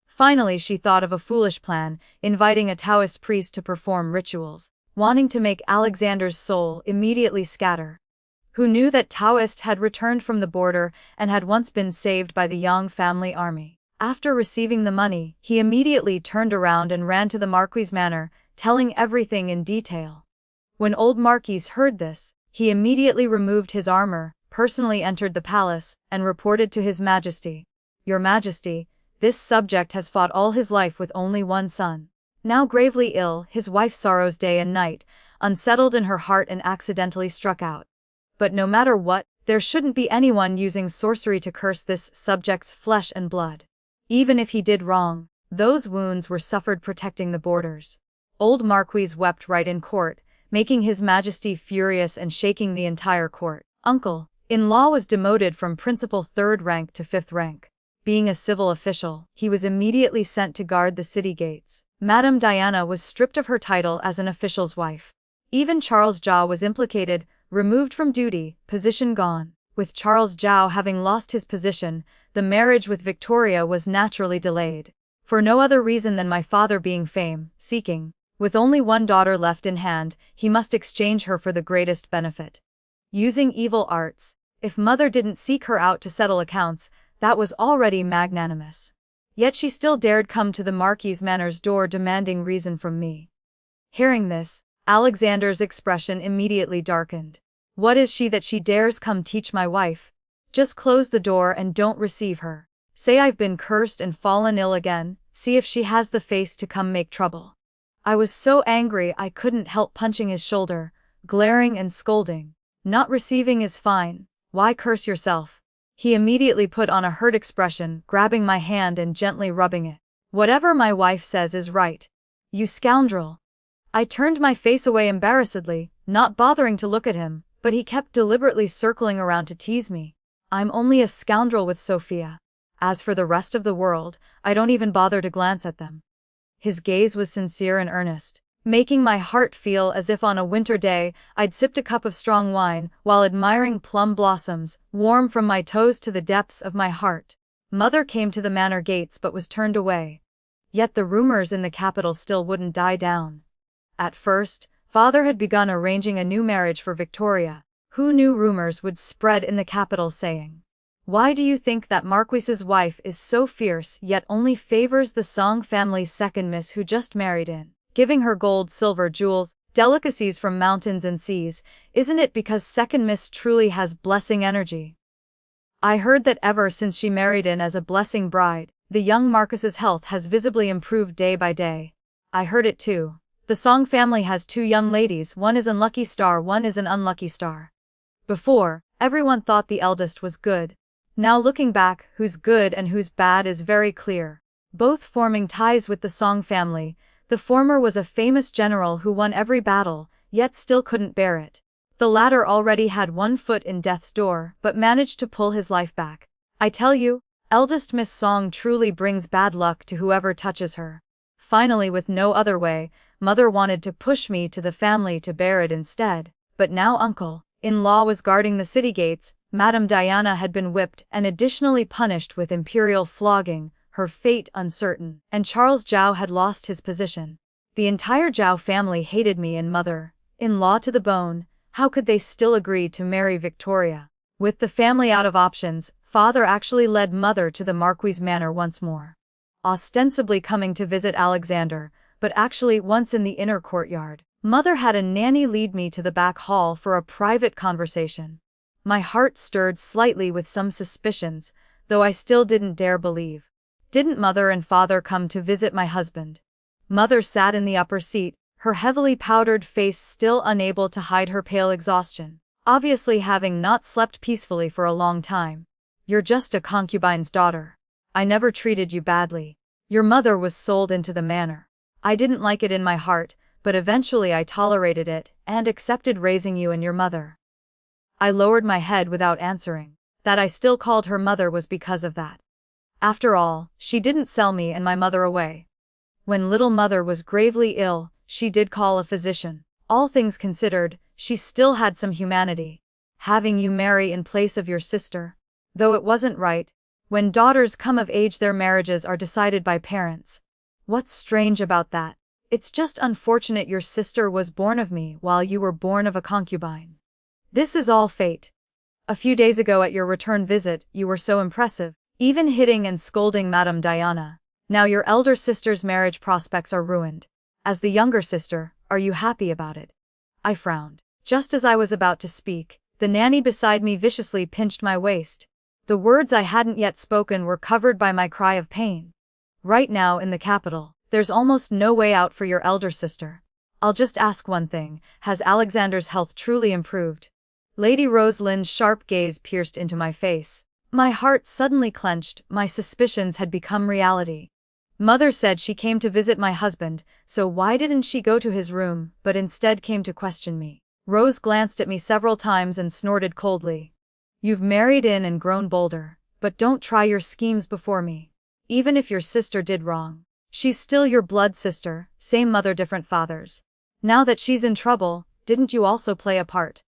Finally she thought of a foolish plan, inviting a Taoist priest to perform rituals, wanting to make Alexander's soul immediately scatter. Who knew that Taoist had returned from the border and had once been saved by the Yang family army. After receiving the money, he immediately turned around and ran to the Marquis' manor, telling everything in detail. When old Marquis heard this, he immediately removed his armor, personally entered the palace, and reported to His Majesty. Your Majesty, this subject has fought all his life with only one son. Now gravely ill, his wife sorrows day and night, unsettled in her heart and accidentally struck out. But no matter what, there shouldn't be anyone using sorcery to curse this subject's flesh and blood. Even if he did wrong, those wounds were suffered protecting the borders. Old Marquis wept right in court, making His Majesty furious and shaking the entire court. Uncle-in-law was demoted from principal 3rd rank to 5th rank. Being a civil official, he was immediately sent to guard the city gates. Madame Diana was stripped of her title as an official's wife. Even Charles Zhao was implicated, removed from duty, position gone. With Charles Zhao having lost his position, the marriage with Victoria was naturally delayed. For no other reason than my father being fame-seeking. With only one daughter left in hand, he must exchange her for the greatest benefit. Using evil arts, if mother didn't seek her out to settle accounts, that was already magnanimous. Yet she still dared come to the Marquis' manor's door demanding reason from me. Hearing this, Alexander's expression immediately darkened. What is she that she dares come teach my wife? Just close the door and don't receive her. Say I've been cursed and fallen ill again, see if she has the face to come make trouble. I was so angry I couldn't help punching his shoulder, glaring and scolding. Not receiving is fine, why curse yourself? He immediately put on a hurt expression, grabbing my hand and gently rubbing it. Whatever my wife says is right. You scoundrel. I turned my face away embarrassedly, not bothering to look at him, but he kept deliberately circling around to tease me. I'm only a scoundrel with Sophia. As for the rest of the world, I don't even bother to glance at them. His gaze was sincere and earnest, making my heart feel as if on a winter day I'd sipped a cup of strong wine while admiring plum blossoms, warm from my toes to the depths of my heart. Mother came to the manor gates but was turned away. Yet the rumors in the capital still wouldn't die down. At first, father had begun arranging a new marriage for Victoria. Who knew rumors would spread in the capital saying, "Why do you think that Marquis's wife is so fierce yet only favors the Song family's second miss who just married in, giving her gold, silver, jewels, delicacies from mountains and seas? Isn't it because second miss truly has blessing energy? I heard that ever since she married in as a blessing bride, the young Marquis's health has visibly improved day by day. I heard it too. The Song family has 2 young ladies, one is unlucky star, one is an unlucky star. Before, everyone thought the eldest was good. Now looking back, who's good and who's bad is very clear. Both forming ties with the Song family, the former was a famous general who won every battle, yet still couldn't bear it. The latter already had one foot in death's door, but managed to pull his life back. I tell you, eldest Miss Song truly brings bad luck to whoever touches her. Finally, with no other way, mother wanted to push me to the family to bear it instead, but now uncle-in-law was guarding the city gates. Madame Diana had been whipped and additionally punished with imperial flogging, her fate uncertain, and Charles Zhao had lost his position. The entire Zhao family hated me and mother-in-law to the bone. How could they still agree to marry Victoria? With the family out of options, father actually led mother to the Marquis' manor once more. Ostensibly coming to visit Alexander, but actually once in the inner courtyard, mother had a nanny lead me to the back hall for a private conversation. My heart stirred slightly with some suspicions, though I still didn't dare believe. Didn't mother and father come to visit my husband? Mother sat in the upper seat, her heavily powdered face still unable to hide her pale exhaustion, obviously having not slept peacefully for a long time. You're just a concubine's daughter. I never treated you badly. Your mother was sold into the manor. I didn't like it in my heart, but eventually I tolerated it and accepted raising you and your mother. I lowered my head without answering. That I still called her mother was because of that. After all, she didn't sell me and my mother away. When little mother was gravely ill, she did call a physician. All things considered, she still had some humanity. Having you marry in place of your sister. Though it wasn't right. When daughters come of age, their marriages are decided by parents. What's strange about that? It's just unfortunate your sister was born of me while you were born of a concubine. This is all fate. A few days ago at your return visit, you were so impressive, even hitting and scolding Madame Diana. Now your elder sister's marriage prospects are ruined. As the younger sister, are you happy about it? I frowned. Just as I was about to speak, the nanny beside me viciously pinched my waist. The words I hadn't yet spoken were covered by my cry of pain. Right now in the capital, there's almost no way out for your elder sister. I'll just ask one thing, has Alexander's health truly improved? Lady Rosalind's sharp gaze pierced into my face. My heart suddenly clenched, my suspicions had become reality. Mother said she came to visit my husband, so why didn't she go to his room, but instead came to question me? Rose glanced at me several times and snorted coldly. You've married in and grown bolder, but don't try your schemes before me. Even if your sister did wrong, she's still your blood sister, same mother, different fathers. Now that she's in trouble, didn't you also play a part?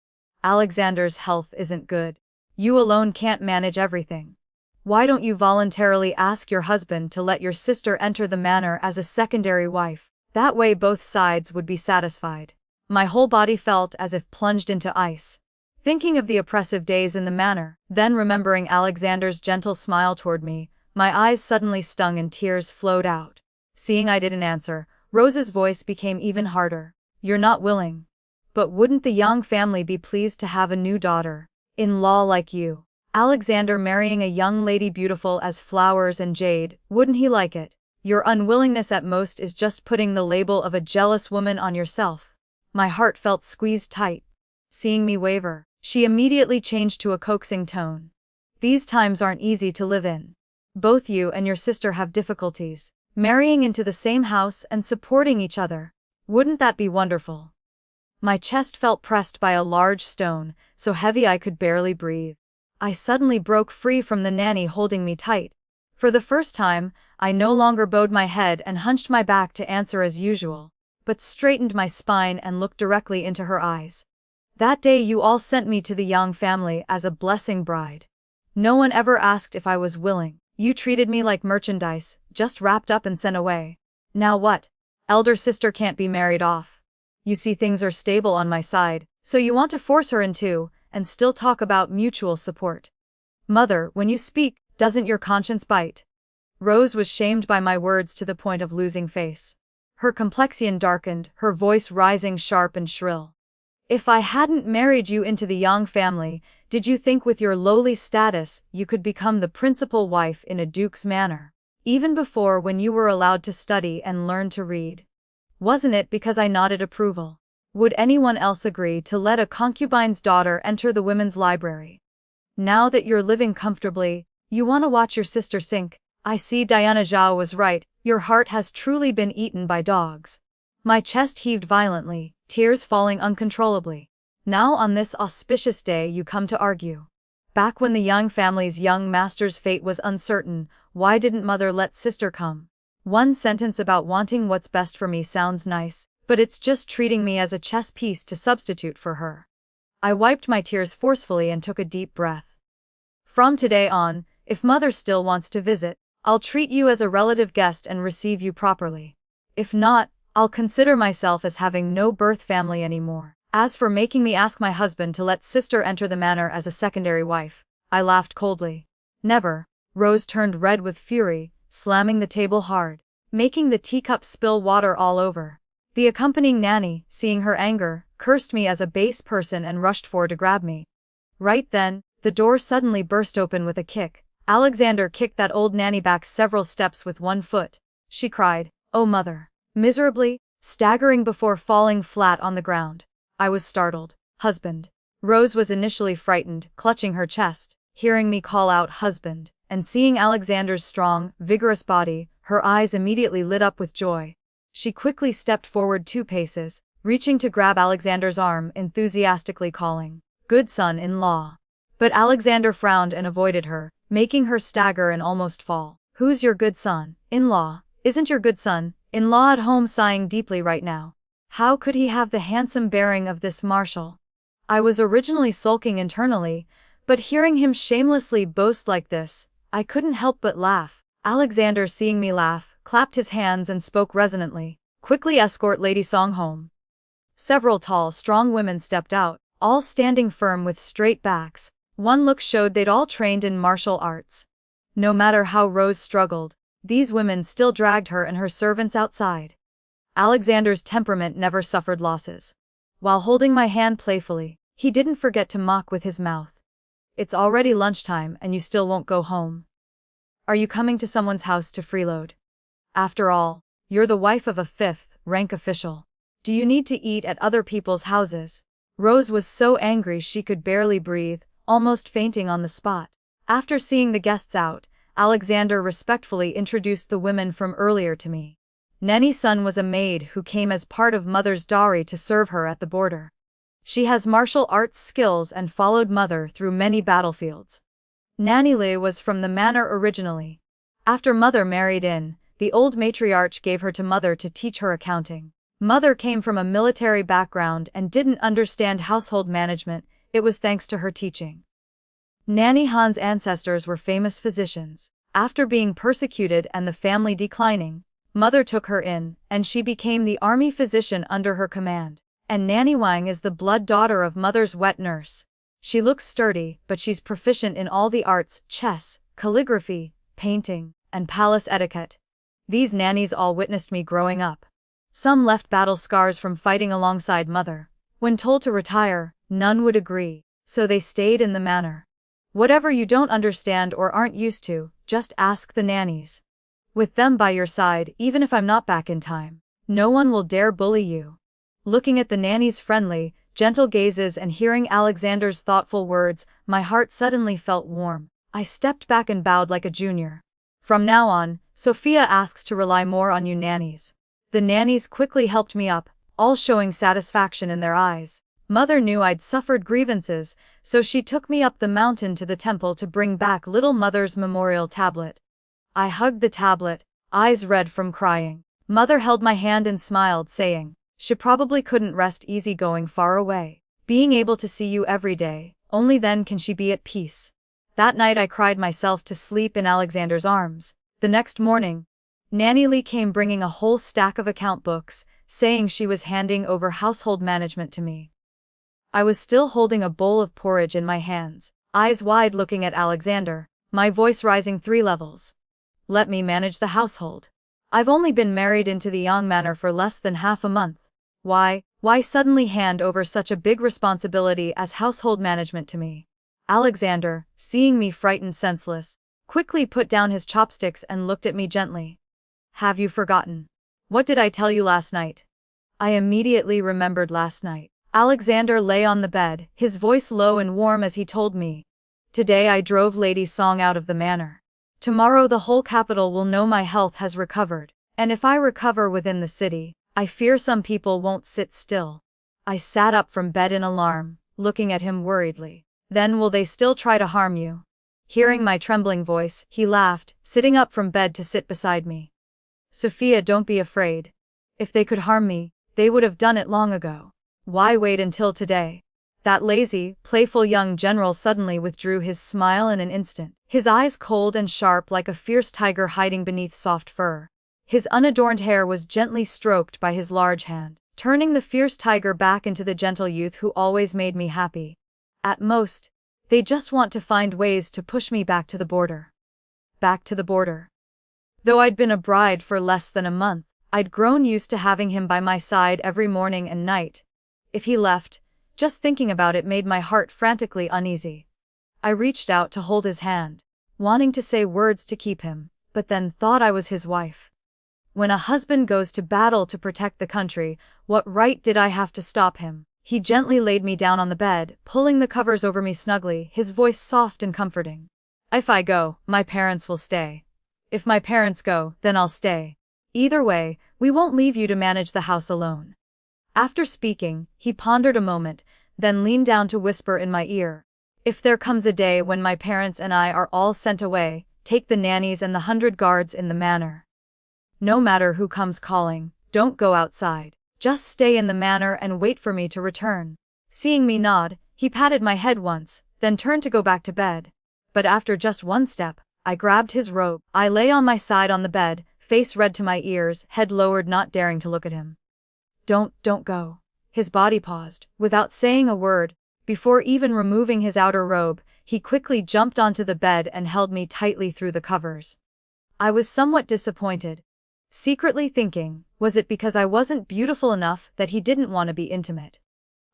Alexander's health isn't good. You alone can't manage everything. Why don't you voluntarily ask your husband to let your sister enter the manor as a secondary wife? That way both sides would be satisfied. My whole body felt as if plunged into ice. Thinking of the oppressive days in the manor, then remembering Alexander's gentle smile toward me, my eyes suddenly stung and tears flowed out. Seeing I didn't answer, Rose's voice became even harder. You're not willing. But wouldn't the Young family be pleased to have a new daughter-in-law like you? Alexander marrying a young lady beautiful as flowers and jade, wouldn't he like it? Your unwillingness at most is just putting the label of a jealous woman on yourself. My heart felt squeezed tight. Seeing me waver, she immediately changed to a coaxing tone. These times aren't easy to live in. Both you and your sister have difficulties, marrying into the same house and supporting each other. Wouldn't that be wonderful? My chest felt pressed by a large stone, so heavy I could barely breathe. I suddenly broke free from the nanny holding me tight. For the first time, I no longer bowed my head and hunched my back to answer as usual, but straightened my spine and looked directly into her eyes. That day you all sent me to the Young family as a blessing bride. No one ever asked if I was willing. You treated me like merchandise, just wrapped up and sent away. Now what? Elder sister can't be married off. You see things are stable on my side, so you want to force her into, and still talk about mutual support. Mother, when you speak, doesn't your conscience bite? Rose was shamed by my words to the point of losing face. Her complexion darkened, her voice rising sharp and shrill. If I hadn't married you into the Young family, did you think with your lowly status you could become the principal wife in a duke's manor? Even before, when you were allowed to study and learn to read? Wasn't it because I nodded approval? Would anyone else agree to let a concubine's daughter enter the women's library? Now that you're living comfortably, you want to watch your sister sink. I see Diana Zhao was right, your heart has truly been eaten by dogs. My chest heaved violently, tears falling uncontrollably. Now on this auspicious day you come to argue. Back when the Young family's young master's fate was uncertain, why didn't mother let sister come? One sentence about wanting what's best for me sounds nice, but it's just treating me as a chess piece to substitute for her. I wiped my tears forcefully and took a deep breath. From today on, if mother still wants to visit, I'll treat you as a relative guest and receive you properly. If not, I'll consider myself as having no birth family anymore. As for making me ask my husband to let sister enter the manor as a secondary wife, I laughed coldly. Never. Rose turned red with fury, slamming the table hard, making the teacup spill water all over. The accompanying nanny, seeing her anger, cursed me as a base person and rushed forward to grab me. Right then, the door suddenly burst open with a kick. Alexander kicked that old nanny back several steps with one foot. She cried, "Oh mother!" miserably, staggering before falling flat on the ground. I was startled. "Husband." Rose was initially frightened, clutching her chest. Hearing me call out "husband," and seeing Alexander's strong, vigorous body, her eyes immediately lit up with joy. She quickly stepped forward 2 paces, reaching to grab Alexander's arm, enthusiastically calling, "Good son-in-law." But Alexander frowned and avoided her, making her stagger and almost fall. "Who's your good son-in-law? Isn't your good son-in-law at home sighing deeply right now? How could he have the handsome bearing of this marshal?" I was originally sulking internally, but hearing him shamelessly boast like this, I couldn't help but laugh. Alexander, seeing me laugh, clapped his hands and spoke resonantly, "Quickly escort Lady Song home." Several tall, strong women stepped out, all standing firm with straight backs. One look showed they'd all trained in martial arts. No matter how Rose struggled, these women still dragged her and her servants outside. Alexander's temperament never suffered losses. While holding my hand playfully, he didn't forget to mock with his mouth. "It's already lunchtime and you still won't go home. Are you coming to someone's house to freeload? After all, you're the wife of a fifth-rank official. Do you need to eat at other people's houses?" Rose was so angry she could barely breathe, almost fainting on the spot. After seeing the guests out, Alexander respectfully introduced the women from earlier to me. Nanny's son was a maid who came as part of mother's dowry to serve her at the border. She has martial arts skills and followed mother through many battlefields. Nanny Lee was from the manor originally. After mother married in, the old matriarch gave her to mother to teach her accounting. Mother came from a military background and didn't understand household management. It was thanks to her teaching. Nanny Han's ancestors were famous physicians. After being persecuted and the family declining, mother took her in, and she became the army physician under her command. And Nanny Wang is the blood daughter of mother's wet nurse. She looks sturdy, but she's proficient in all the arts: chess, calligraphy, painting, and palace etiquette. These nannies all witnessed me growing up. Some left battle scars from fighting alongside mother. When told to retire, none would agree, so they stayed in the manor. Whatever you don't understand or aren't used to, just ask the nannies. With them by your side, even if I'm not back in time, no one will dare bully you. Looking at the nanny's friendly, gentle gazes and hearing Alexander's thoughtful words, my heart suddenly felt warm. I stepped back and bowed like a junior. "From now on, Sophia asks to rely more on you nannies." The nannies quickly helped me up, all showing satisfaction in their eyes. Mother knew I'd suffered grievances, so she took me up the mountain to the temple to bring back little mother's memorial tablet. I hugged the tablet, eyes red from crying. Mother held my hand and smiled, saying, "She probably couldn't rest easy going far away. Being able to see you every day, only then can she be at peace." That night I cried myself to sleep in Alexander's arms. The next morning, Nanny Lee came bringing a whole stack of account books, saying she was handing over household management to me. I was still holding a bowl of porridge in my hands, eyes wide looking at Alexander, my voice rising 3 levels. "Let me manage the household. I've only been married into the Young Manor for less than half a month. Why suddenly hand over such a big responsibility as household management to me?" Alexander, seeing me frightened senseless, quickly put down his chopsticks and looked at me gently. "Have you forgotten? What did I tell you last night?" I immediately remembered last night. Alexander lay on the bed, his voice low and warm as he told me. "Today I drove Lady Song out of the manor. Tomorrow the whole capital will know my health has recovered, and if I recover within the city, I fear some people won't sit still." I sat up from bed in alarm, looking at him worriedly. "Then will they still try to harm you?" Hearing my trembling voice, he laughed, sitting up from bed to sit beside me. "Sophia, don't be afraid. If they could harm me, they would have done it long ago. Why wait until today?" That lazy, playful young general suddenly withdrew his smile in an instant, his eyes cold and sharp like a fierce tiger hiding beneath soft fur. His unadorned hair was gently stroked by his large hand, turning the fierce tiger back into the gentle youth who always made me happy. At most, they just want to find ways to push me back to the border. Back to the border. Though I'd been a bride for less than a month, I'd grown used to having him by my side every morning and night. If he left, just thinking about it made my heart frantically uneasy. I reached out to hold his hand. wanting to say words to keep him, but then thought I was his wife. When a husband goes to battle to protect the country, what right did I have to stop him? He gently laid me down on the bed, pulling the covers over me snugly, his voice soft and comforting. If I go, my parents will stay. If my parents go, then I'll stay. Either way, we won't leave you to manage the house alone. After speaking, he pondered a moment, then leaned down to whisper in my ear. If there comes a day when my parents and I are all sent away, take the nannies and the 100 guards in the manor. No matter who comes calling, don't go outside. Just stay in the manor and wait for me to return. Seeing me nod, he patted my head once, then turned to go back to bed. But after just one step, I grabbed his robe. I lay on my side on the bed, face red to my ears, head lowered, not daring to look at him. Don't go. His body paused, without saying a word. Before even removing his outer robe, he quickly jumped onto the bed and held me tightly through the covers. I was somewhat disappointed, secretly thinking, was it because I wasn't beautiful enough that he didn't want to be intimate?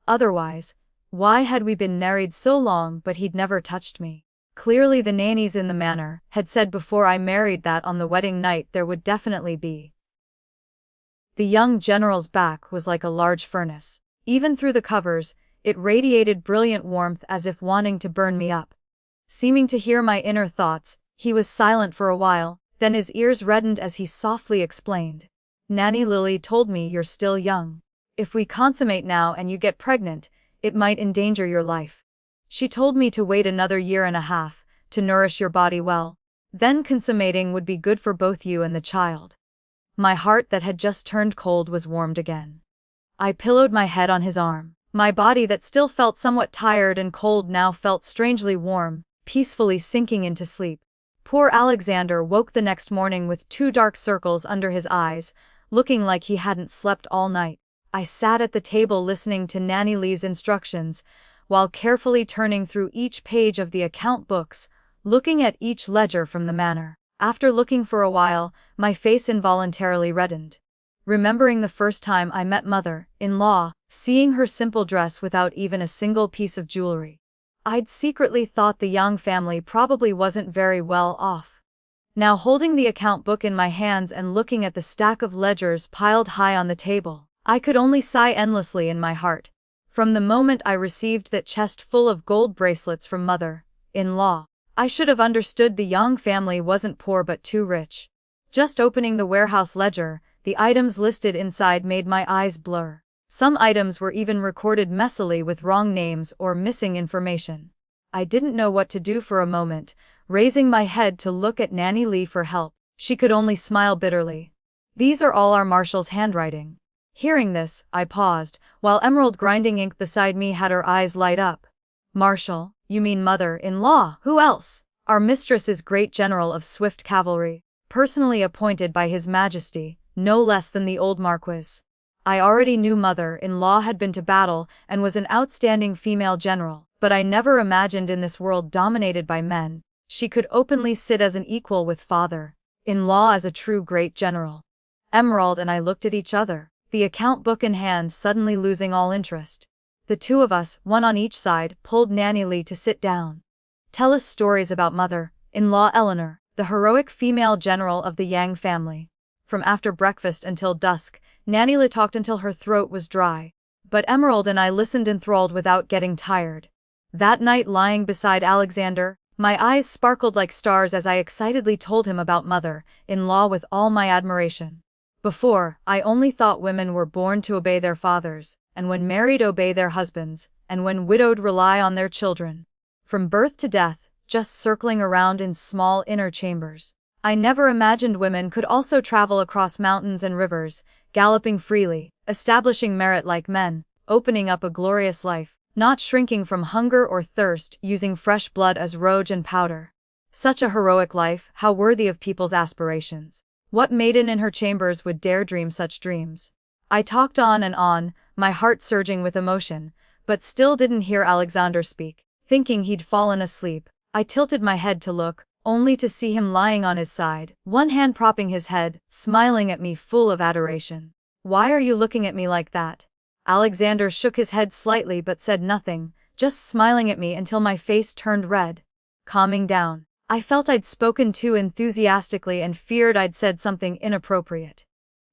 Otherwise, why had we been married so long but he'd never touched me? Clearly the nannies in the manor had said before I married that on the wedding night there would definitely be. The young general's back was like a large furnace. Even through the covers, it radiated brilliant warmth as if wanting to burn me up. Seeming to hear my inner thoughts, he was silent for a while, then his ears reddened as he softly explained. Nanny Lily told me you're still young. If we consummate now and you get pregnant, it might endanger your life. She told me to wait another 1.5 years, to nourish your body well. Then consummating would be good for both you and the child. My heart that had just turned cold was warmed again. I pillowed my head on his arm. My body that still felt somewhat tired and cold now felt strangely warm, peacefully sinking into sleep. Poor Alexander woke the next morning with 2 dark circles under his eyes, looking like he hadn't slept all night. I sat at the table listening to Nanny Lee's instructions, while carefully turning through each page of the account books, looking at each ledger from the manor. After looking for a while, my face involuntarily reddened. Remembering the first time I met mother-in-law, seeing her simple dress without even a single piece of jewelry. I'd secretly thought the Young family probably wasn't very well off. Now holding the account book in my hands and looking at the stack of ledgers piled high on the table, I could only sigh endlessly in my heart. From the moment I received that chest full of gold bracelets from mother-in-law, I should have understood the Young family wasn't poor but too rich. Just opening the warehouse ledger, the items listed inside made my eyes blur. Some items were even recorded messily with wrong names or missing information. I didn't know what to do for a moment, raising my head to look at Nanny Lee for help. She could only smile bitterly. These are all our Marshal's handwriting. Hearing this, I paused, while Emerald grinding ink beside me had her eyes light up. Marshal, you mean mother-in-law? Who else? Our mistress is Great General of Swift Cavalry, personally appointed by His Majesty, no less than the old Marquis. I already knew mother-in-law had been to battle and was an outstanding female general, but I never imagined in this world dominated by men, she could openly sit as an equal with father-in-law as a true great general. Emerald and I looked at each other, the account book in hand, suddenly losing all interest. The two of us, one on each side, pulled Nanny Lee to sit down. Tell us stories about mother-in-law Eleanor, the heroic female general of the Yang family. From after breakfast until dusk, Nanny Lee talked until her throat was dry. But Emerald and I listened enthralled without getting tired. That night lying beside Alexander, my eyes sparkled like stars as I excitedly told him about mother-in-law with all my admiration. Before, I only thought women were born to obey their fathers, and when married obey their husbands, and when widowed rely on their children. From birth to death, just circling around in small inner chambers. I never imagined women could also travel across mountains and rivers, galloping freely, establishing merit like men, opening up a glorious life, not shrinking from hunger or thirst, using fresh blood as rouge and powder. Such a heroic life, how worthy of people's aspirations. What maiden in her chambers would dare dream such dreams? I talked on and on, my heart surging with emotion, but still didn't hear Alexander speak. Thinking he'd fallen asleep, I tilted my head to look, only to see him lying on his side, one hand propping his head, smiling at me full of adoration. Why are you looking at me like that? Alexander shook his head slightly but said nothing, just smiling at me until my face turned red. Calming down, I felt I'd spoken too enthusiastically and feared I'd said something inappropriate.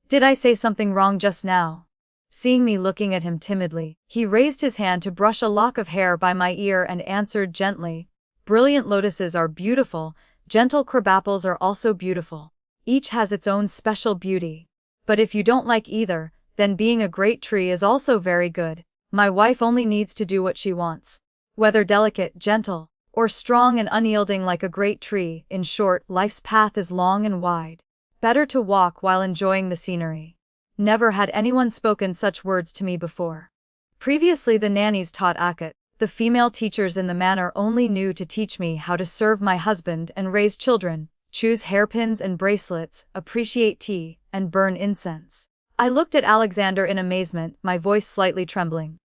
Did I say something wrong just now? Seeing me looking at him timidly, he raised his hand to brush a lock of hair by my ear and answered gently, "Brilliant lotuses are beautiful, gentle crabapples are also beautiful. Each has its own special beauty. But if you don't like either, then being a great tree is also very good. My wife only needs to do what she wants. Whether delicate, gentle, or strong and unyielding like a great tree, in short, life's path is long and wide. Better to walk while enjoying the scenery." Never had anyone spoken such words to me before. Previously the nannies taught Akut. The female teachers in the manor only knew to teach me how to serve my husband and raise children, choose hairpins and bracelets, appreciate tea, and burn incense. I looked at Alexander in amazement, my voice slightly trembling.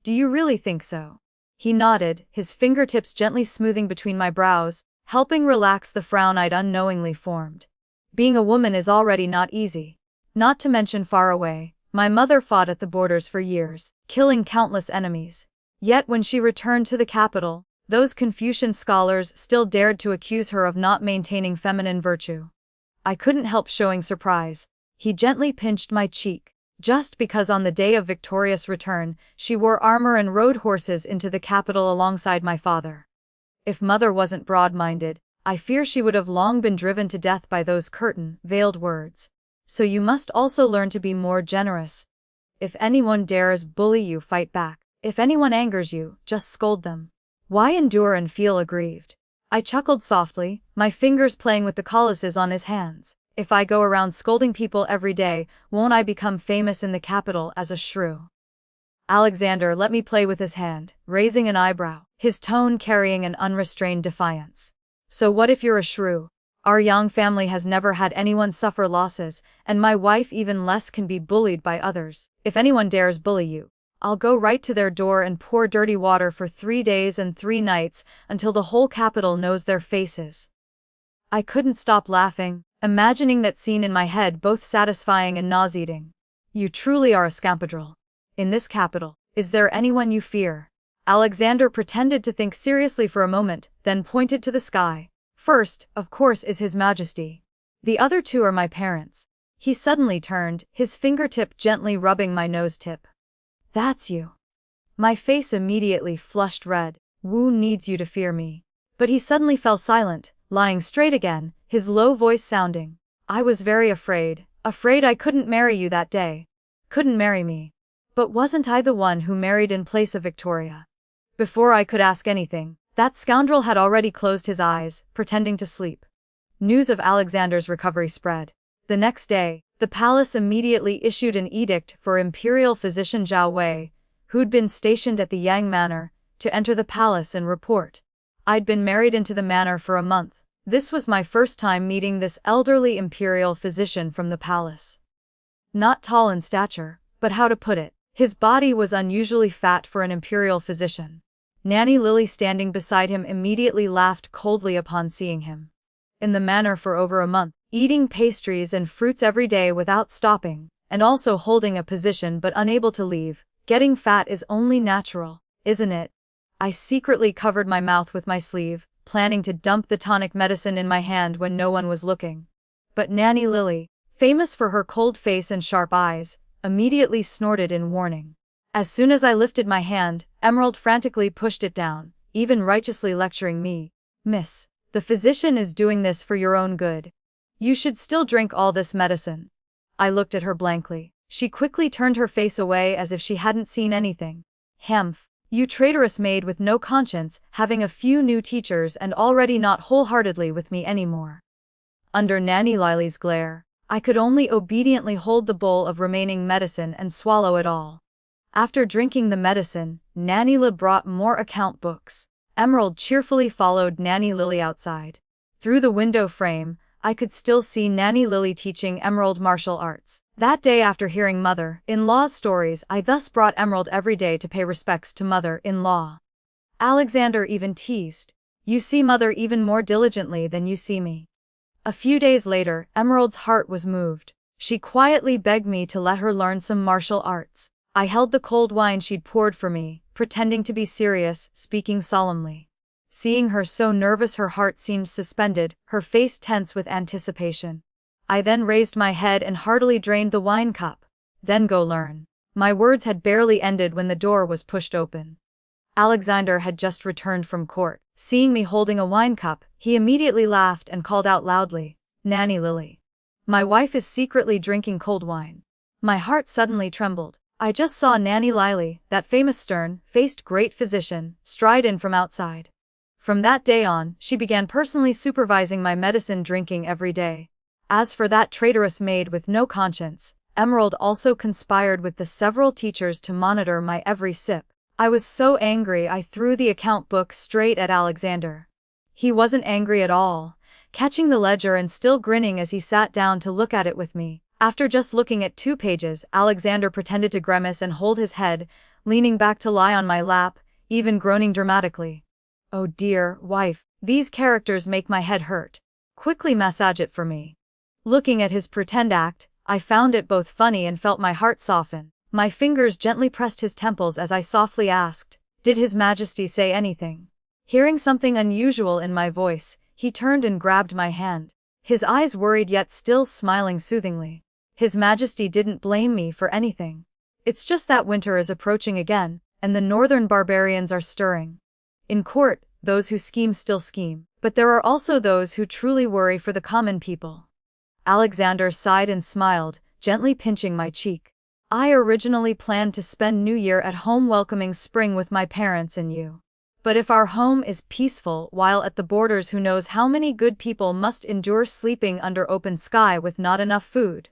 "Do you really think so?" He nodded, his fingertips gently smoothing between my brows, helping relax the frown I'd unknowingly formed. Being a woman is already not easy. Not to mention far away. My mother fought at the borders for years, killing countless enemies. Yet when she returned to the capital, those Confucian scholars still dared to accuse her of not maintaining feminine virtue. I couldn't help showing surprise. He gently pinched my cheek. Just because on the day of victorious return, she wore armor and rode horses into the capital alongside my father. If mother wasn't broad-minded, I fear she would have long been driven to death by those veiled words. So you must also learn to be more generous. If anyone dares bully you, fight back. If anyone angers you, just scold them. Why endure and feel aggrieved? I chuckled softly, my fingers playing with the calluses on his hands. If I go around scolding people every day, won't I become famous in the capital as a shrew? Alexander let me play with his hand, raising an eyebrow, his tone carrying an unrestrained defiance. "So what if you're a shrew? Our Yang family has never had anyone suffer losses, and my wife even less can be bullied by others. If anyone dares bully you, I'll go right to their door and pour dirty water for 3 days and 3 nights until the whole capital knows their faces." I couldn't stop laughing, imagining that scene in my head, both satisfying and nauseating. "You truly are a scoundrel. In this capital, is there anyone you fear?" Alexander pretended to think seriously for a moment, then pointed to the sky. "First, of course, is His Majesty. The other 2 are my parents." He suddenly turned, his fingertip gently rubbing my nose tip. "That's you." My face immediately flushed red. "Wu needs you to fear me." But he suddenly fell silent, lying straight again, his low voice sounding. "I was very afraid I couldn't marry you that day. Couldn't marry me. But wasn't I the one who married in place of Victoria?" Before I could ask anything, that scoundrel had already closed his eyes, pretending to sleep. News of Alexander's recovery spread. The next day, the palace immediately issued an edict for Imperial Physician Zhao Wei, who'd been stationed at the Yang Manor, to enter the palace and report. I'd been married into the manor for a month. This was my first time meeting this elderly imperial physician from the palace. Not tall in stature, but how to put it, his body was unusually fat for an imperial physician. Nanny Lily standing beside him immediately laughed coldly upon seeing him. In the manor for over a month, eating pastries and fruits every day without stopping, and also holding a position but unable to leave, getting fat is only natural, isn't it? I secretly covered my mouth with my sleeve, planning to dump the tonic medicine in my hand when no one was looking. But Nanny Lily, famous for her cold face and sharp eyes, immediately snorted in warning. As soon as I lifted my hand, Emerald frantically pushed it down, even righteously lecturing me. "Miss, the physician is doing this for your own good. You should still drink all this medicine." I looked at her blankly. She quickly turned her face away as if she hadn't seen anything. "Humph, you traitorous maid with no conscience, having a few new teachers and already not wholeheartedly with me anymore." Under Nanny Lily's glare, I could only obediently hold the bowl of remaining medicine and swallow it all. After drinking the medicine, Nanny Lily brought more account books. Emerald cheerfully followed Nanny Lily outside. Through the window frame, I could still see Nanny Lily teaching Emerald martial arts. That day, after hearing mother-in-law's stories, I thus brought Emerald every day to pay respects to mother-in-law. Alexander even teased, "You see mother even more diligently than you see me." A few days later, Emerald's heart was moved. She quietly begged me to let her learn some martial arts. I held the cold wine she'd poured for me, pretending to be serious, speaking solemnly. Seeing her so nervous, her heart seemed suspended, her face tense with anticipation. I then raised my head and heartily drained the wine cup. Then go learn. My words had barely ended when the door was pushed open. Alexander had just returned from court. Seeing me holding a wine cup, he immediately laughed and called out loudly, "Nanny Lily. My wife is secretly drinking cold wine." My heart suddenly trembled. I just saw Nanny Lily, that famous stern-faced great physician, stride in from outside. From that day on, she began personally supervising my medicine drinking every day. As for that traitorous maid with no conscience, Emerald also conspired with the several teachers to monitor my every sip. I was so angry I threw the account book straight at Alexander. He wasn't angry at all, catching the ledger and still grinning as he sat down to look at it with me. After just looking at 2 pages, Alexander pretended to grimace and hold his head, leaning back to lie on my lap, even groaning dramatically. "Oh dear, wife, these characters make my head hurt. Quickly massage it for me." Looking at his pretend act, I found it both funny and felt my heart soften. My fingers gently pressed his temples as I softly asked, "Did His Majesty say anything?" Hearing something unusual in my voice, he turned and grabbed my hand. His eyes worried yet still smiling soothingly. "His Majesty didn't blame me for anything. It's just that winter is approaching again, and the northern barbarians are stirring. In court, those who scheme still scheme, but there are also those who truly worry for the common people." Alexander sighed and smiled, gently pinching my cheek. "I originally planned to spend New Year at home welcoming spring with my parents and you. But if our home is peaceful while at the borders, who knows how many good people must endure sleeping under open sky with not enough food."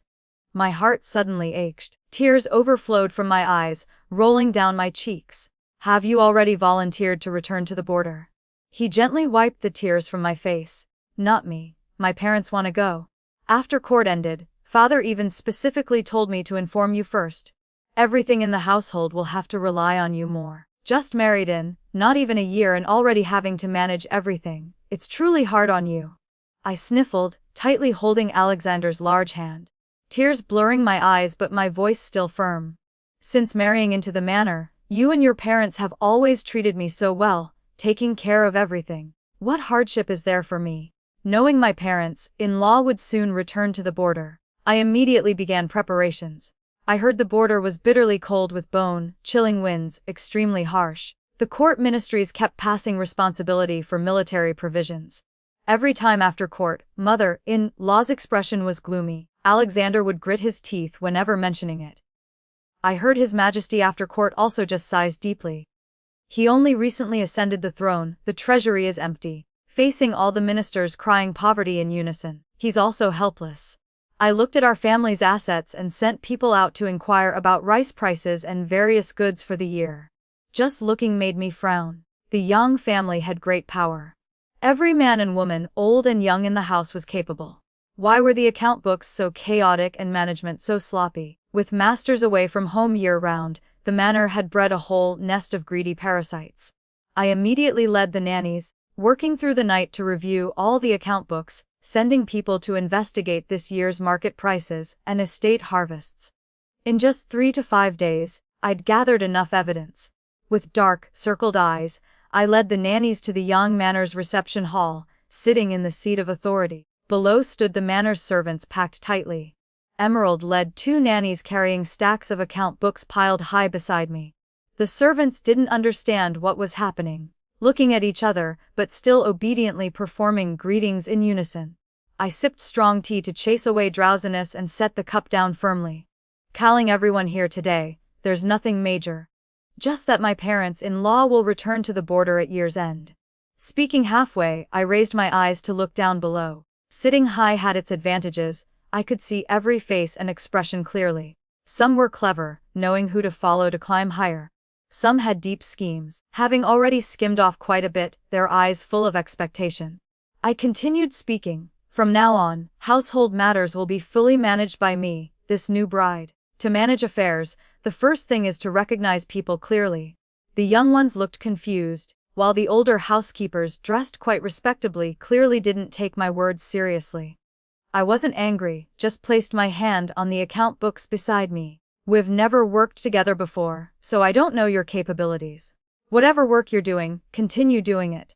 My heart suddenly ached. Tears overflowed from my eyes, rolling down my cheeks. "Have you already volunteered to return to the border?" He gently wiped the tears from my face. "Not me. My parents want to go. After court ended, Father even specifically told me to inform you first. Everything in the household will have to rely on you more. Just married in, not even a year, and already having to manage everything. It's truly hard on you." I sniffled, tightly holding Alexander's large hand. Tears blurring my eyes but my voice still firm. "Since marrying into the manor, you and your parents have always treated me so well, taking care of everything. What hardship is there for me?" Knowing my parents-in-law would soon return to the border, I immediately began preparations. I heard the border was bitterly cold with bone-chilling winds, extremely harsh. The court ministries kept passing responsibility for military provisions. Every time after court, mother-in-law's expression was gloomy. Alexander would grit his teeth whenever mentioning it. I heard His Majesty after court also just sighs deeply. He only recently ascended the throne, the treasury is empty, facing all the ministers crying poverty in unison. He's also helpless. I looked at our family's assets and sent people out to inquire about rice prices and various goods for the year. Just looking made me frown. The Young family had great power. Every man and woman, old and young in the house, was capable. Why were the account books so chaotic and management so sloppy? With masters away from home year-round, the manor had bred a whole nest of greedy parasites. I immediately led the nannies, working through the night to review all the account books, sending people to investigate this year's market prices and estate harvests. In just 3 to 5 days, I'd gathered enough evidence. With dark, circled eyes, I led the nannies to the Young Manor's reception hall, sitting in the seat of authority. Below stood the manor's servants packed tightly. Emerald led 2 nannies carrying stacks of account books piled high beside me. The servants didn't understand what was happening, looking at each other, but still obediently performing greetings in unison. I sipped strong tea to chase away drowsiness and set the cup down firmly. "Calling everyone here today, there's nothing major. Just that my parents-in-law will return to the border at year's end." Speaking halfway, I raised my eyes to look down below. Sitting high had its advantages. I could see every face and expression clearly. Some were clever, knowing who to follow to climb higher. Some had deep schemes, having already skimmed off quite a bit, their eyes full of expectation. I continued speaking. "From now on, household matters will be fully managed by me, this new bride. To manage affairs, the first thing is to recognize people clearly." The young ones looked confused, while the older housekeepers, dressed quite respectably, clearly didn't take my words seriously. I wasn't angry, just placed my hand on the account books beside me. "We've never worked together before, so I don't know your capabilities. Whatever work you're doing, continue doing it.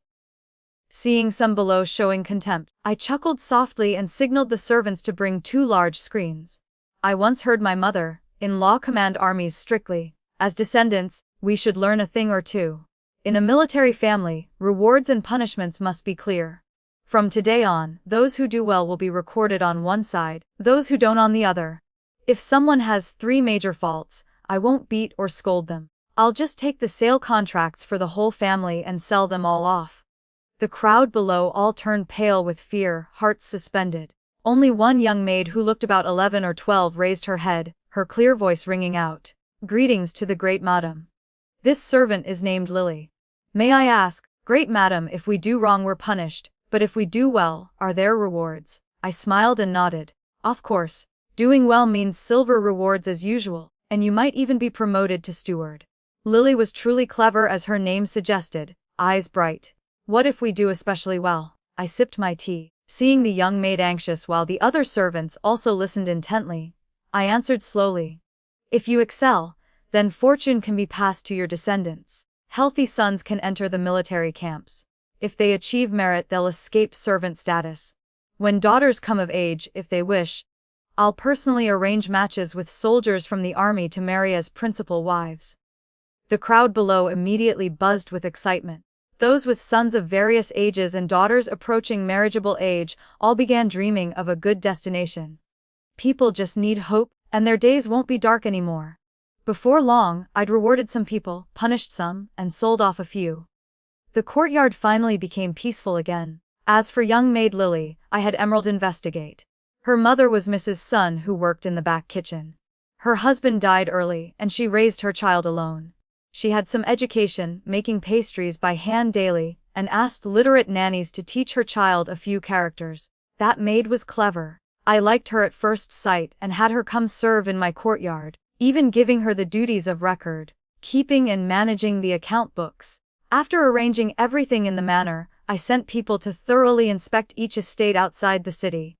Seeing some below showing contempt, I chuckled softly and signaled the servants to bring 2 large screens. I once heard my mother-in-law command armies strictly. As descendants, we should learn a thing or two. In a military family, rewards and punishments must be clear. From today on, those who do well will be recorded on one side, those who don't on the other. If someone has 3 major faults, I won't beat or scold them. I'll just take the sale contracts for the whole family and sell them all off. The crowd below all turned pale with fear, hearts suspended. Only one young maid who looked about 11 or 12 raised her head, her clear voice ringing out. Greetings to the great madam. This servant is named Lily. May I ask, great madam, if we do wrong we're punished, but if we do well, are there rewards? I smiled and nodded. Of course. Doing well means silver rewards as usual, and you might even be promoted to steward. Lily was truly clever as her name suggested, eyes bright. What if we do especially well? I sipped my tea, seeing the young maid anxious while the other servants also listened intently. I answered slowly. If you excel, then fortune can be passed to your descendants. Healthy sons can enter the military camps. If they achieve merit, they'll escape servant status. When daughters come of age, if they wish, I'll personally arrange matches with soldiers from the army to marry as principal wives. The crowd below immediately buzzed with excitement. Those with sons of various ages and daughters approaching marriageable age all began dreaming of a good destination. People just need hope, and their days won't be dark anymore. Before long, I'd rewarded some people, punished some, and sold off a few. The courtyard finally became peaceful again. As for young maid Lily, I had Emerald investigate. Her mother was Mrs. Sun, who worked in the back kitchen. Her husband died early, and she raised her child alone. She had some education, making pastries by hand daily, and asked literate nannies to teach her child a few characters. That maid was clever. I liked her at first sight and had her come serve in my courtyard, even giving her the duties of record, keeping and managing the account books. After arranging everything in the manor, I sent people to thoroughly inspect each estate outside the city.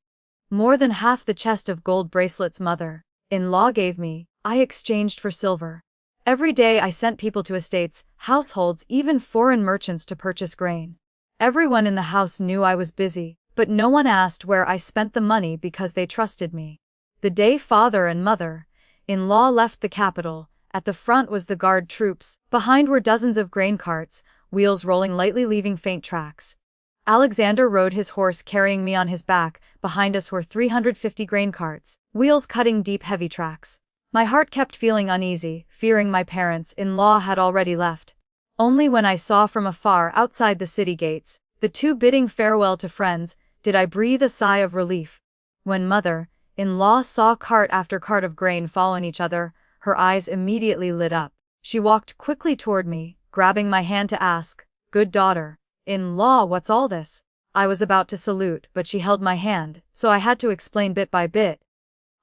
More than half the chest of gold bracelets mother-in-law gave me, I exchanged for silver. Every day I sent people to estates, households, even foreign merchants to purchase grain. Everyone in the house knew I was busy, but no one asked where I spent the money because they trusted me. The day father and mother-in-law left the capital, at the front was the guard troops, behind were dozens of grain carts, wheels rolling lightly leaving faint tracks. Alexander rode his horse carrying me on his back, behind us were 350 grain carts, wheels cutting deep heavy tracks. My heart kept feeling uneasy, fearing my parents-in-law had already left. Only when I saw from afar outside the city gates, the 2 bidding farewell to friends, did I breathe a sigh of relief. When mother-in-law saw cart after cart of grain following each other, her eyes immediately lit up. She walked quickly toward me, grabbing my hand to ask, "Good daughter-in-law, what's all this?" I was about to salute, but she held my hand, so I had to explain bit by bit.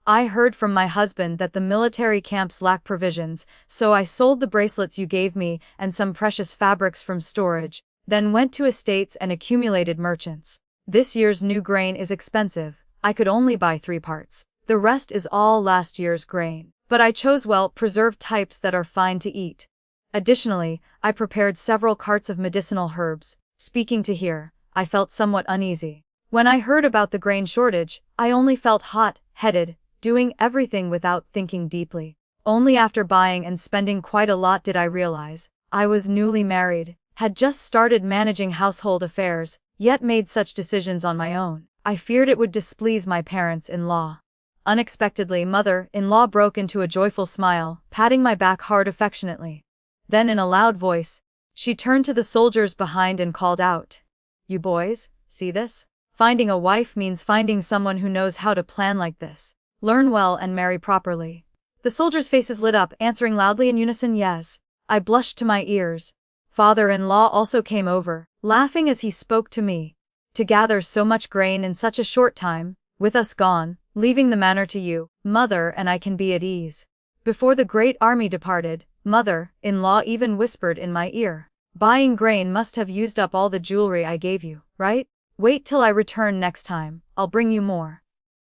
I heard from my husband that the military camps lack provisions, so I sold the bracelets you gave me and some precious fabrics from storage, then went to estates and accumulated merchants. This year's new grain is expensive. I could only buy 3 parts. The rest is all last year's grain, but I chose well-preserved types that are fine to eat. Additionally, I prepared several carts of medicinal herbs. Speaking to here, I felt somewhat uneasy. When I heard about the grain shortage, I only felt hot-headed, doing everything without thinking deeply. Only after buying and spending quite a lot did I realize I was newly married, had just started managing household affairs, yet made such decisions on my own. I feared it would displease my parents-in-law. Unexpectedly, mother-in-law broke into a joyful smile, patting my back hard affectionately. Then in a loud voice, she turned to the soldiers behind and called out, "You boys, see this? Finding a wife means finding someone who knows how to plan like this. Learn well and marry properly." The soldiers' faces lit up, answering loudly in unison, "Yes." I blushed to my ears. Father-in-law also came over, laughing as he spoke to me. To gather so much grain in such a short time, with us gone, leaving the manor to you, mother, and I can be at ease. Before the great army departed, mother-in-law even whispered in my ear, "Buying grain must have used up all the jewelry I gave you, right? Wait till I return next time, I'll bring you more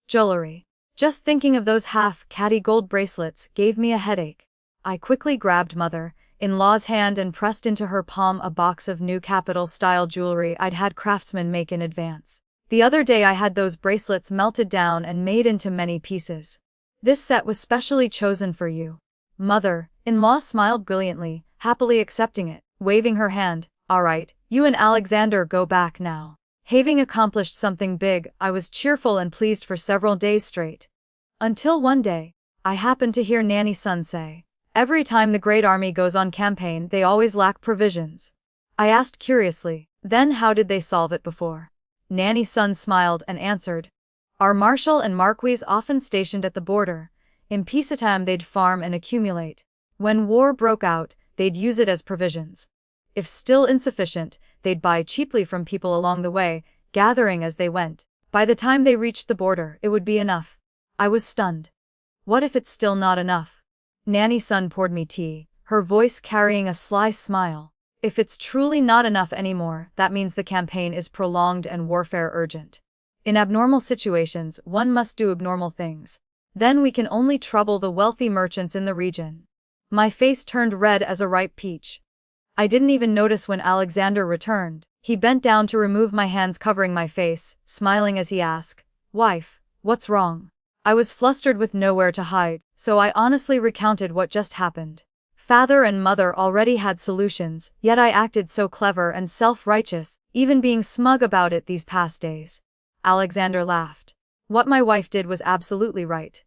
jewelry." Just thinking of those half-catty gold bracelets gave me a headache. I quickly grabbed mother in-law's hand and pressed into her palm a box of new capital-style jewelry I'd had craftsmen make in advance. The other day I had those bracelets melted down and made into many pieces. This set was specially chosen for you. Mother-in-law smiled brilliantly, happily accepting it, waving her hand. All right, you and Alexander go back now. Having accomplished something big, I was cheerful and pleased for several days straight. Until one day, I happened to hear Nanny's son say, "Every time the Great Army goes on campaign, they always lack provisions." I asked curiously, "Then how did they solve it before?" Nanny's son smiled and answered, "Our marshal and marquis often stationed at the border. In peacetime they'd farm and accumulate. When war broke out, they'd use it as provisions. If still insufficient, they'd buy cheaply from people along the way, gathering as they went. By the time they reached the border, it would be enough." I was stunned. What if it's still not enough? Nanny's son poured me tea, her voice carrying a sly smile. If it's truly not enough anymore, that means the campaign is prolonged and warfare urgent. In abnormal situations, one must do abnormal things. Then we can only trouble the wealthy merchants in the region. My face turned red as a ripe peach. I didn't even notice when Alexander returned. He bent down to remove my hands covering my face, smiling as he asked, "Wife, what's wrong?" I was flustered with nowhere to hide, so I honestly recounted what just happened. Father and mother already had solutions, yet I acted so clever and self-righteous, even being smug about it these past days. Alexander laughed. What my wife did was absolutely right.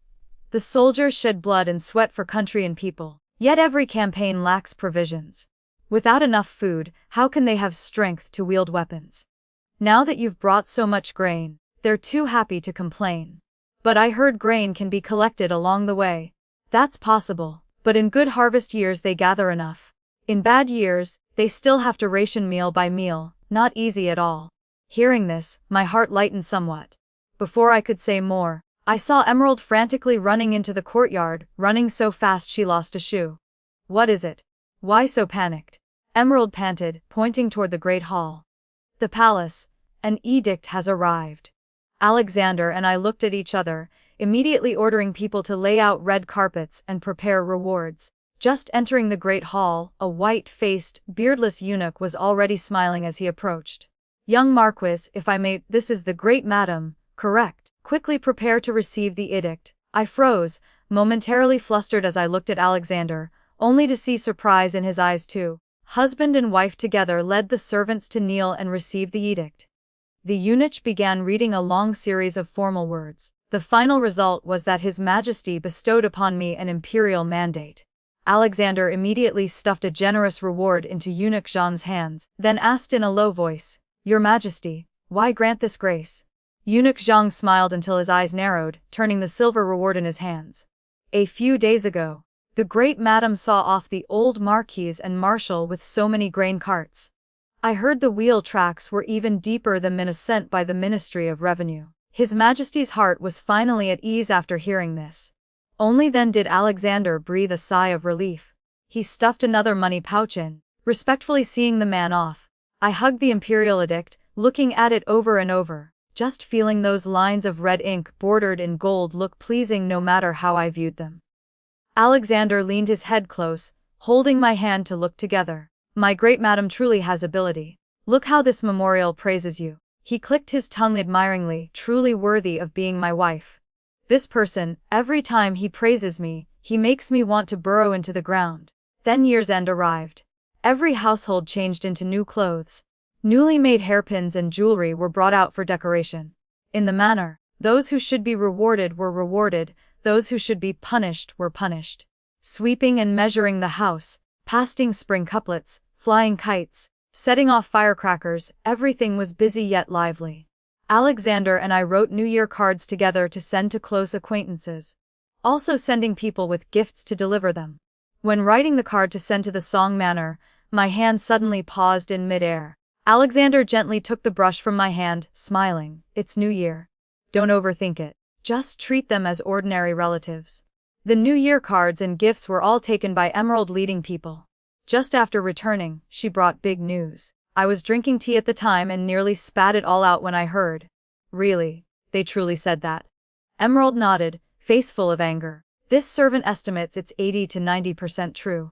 The soldiers shed blood and sweat for country and people, yet every campaign lacks provisions. Without enough food, how can they have strength to wield weapons? Now that you've brought so much grain, they're too happy to complain. But I heard grain can be collected along the way. That's possible, but in good harvest years they gather enough. In bad years, they still have to ration meal by meal, not easy at all. Hearing this, my heart lightened somewhat. Before I could say more, I saw Emerald frantically running into the courtyard, running so fast she lost a shoe. "What is it? Why so panicked?" Emerald panted, pointing toward the great hall. "The palace. An edict has arrived." Alexander and I looked at each other, immediately ordering people to lay out red carpets and prepare rewards. Just entering the great hall, a white-faced, beardless eunuch was already smiling as he approached. "Young Marquis, if I may, this is the great madam, correct? Quickly prepare to receive the edict." I froze, momentarily flustered as I looked at Alexander, only to see surprise in his eyes too. Husband and wife together led the servants to kneel and receive the edict. The eunuch began reading a long series of formal words. The final result was that His Majesty bestowed upon me an imperial mandate. Alexander immediately stuffed a generous reward into Eunuch Zhang's hands, then asked in a low voice, "Your Majesty, why grant this grace?" Eunuch Zhang smiled until his eyes narrowed, turning the silver reward in his hands. "A few days ago, the great madam saw off the old marquis and marshal with so many grain carts. I heard the wheel tracks were even deeper than minas sent by the Ministry of Revenue." His Majesty's heart was finally at ease after hearing this. Only then did Alexander breathe a sigh of relief. He stuffed another money pouch in, respectfully seeing the man off. I hugged the imperial edict, looking at it over and over, just feeling those lines of red ink bordered in gold look pleasing no matter how I viewed them. Alexander leaned his head close, holding my hand to look together. "My great madam truly has ability. Look how this memorial praises you." He clicked his tongue admiringly, "Truly worthy of being my wife. This person, every time he praises me, he makes me want to burrow into the ground." Then year's end arrived. Every household changed into new clothes. Newly made hairpins and jewelry were brought out for decoration. In the manor, those who should be rewarded were rewarded, those who should be punished were punished. Sweeping and measuring the house, pasting spring couplets, flying kites, setting off firecrackers, everything was busy yet lively. Alexander and I wrote New Year cards together to send to close acquaintances, also sending people with gifts to deliver them. When writing the card to send to the Song Manor, my hand suddenly paused in mid-air. Alexander gently took the brush from my hand, smiling. "It's New Year. Don't overthink it. Just treat them as ordinary relatives." The New Year cards and gifts were all taken by Emerald leading people. Just after returning, she brought big news. I was drinking tea at the time and nearly spat it all out when I heard. "Really? They truly said that?" Emerald nodded, face full of anger. "This servant estimates it's 80 to 90% true."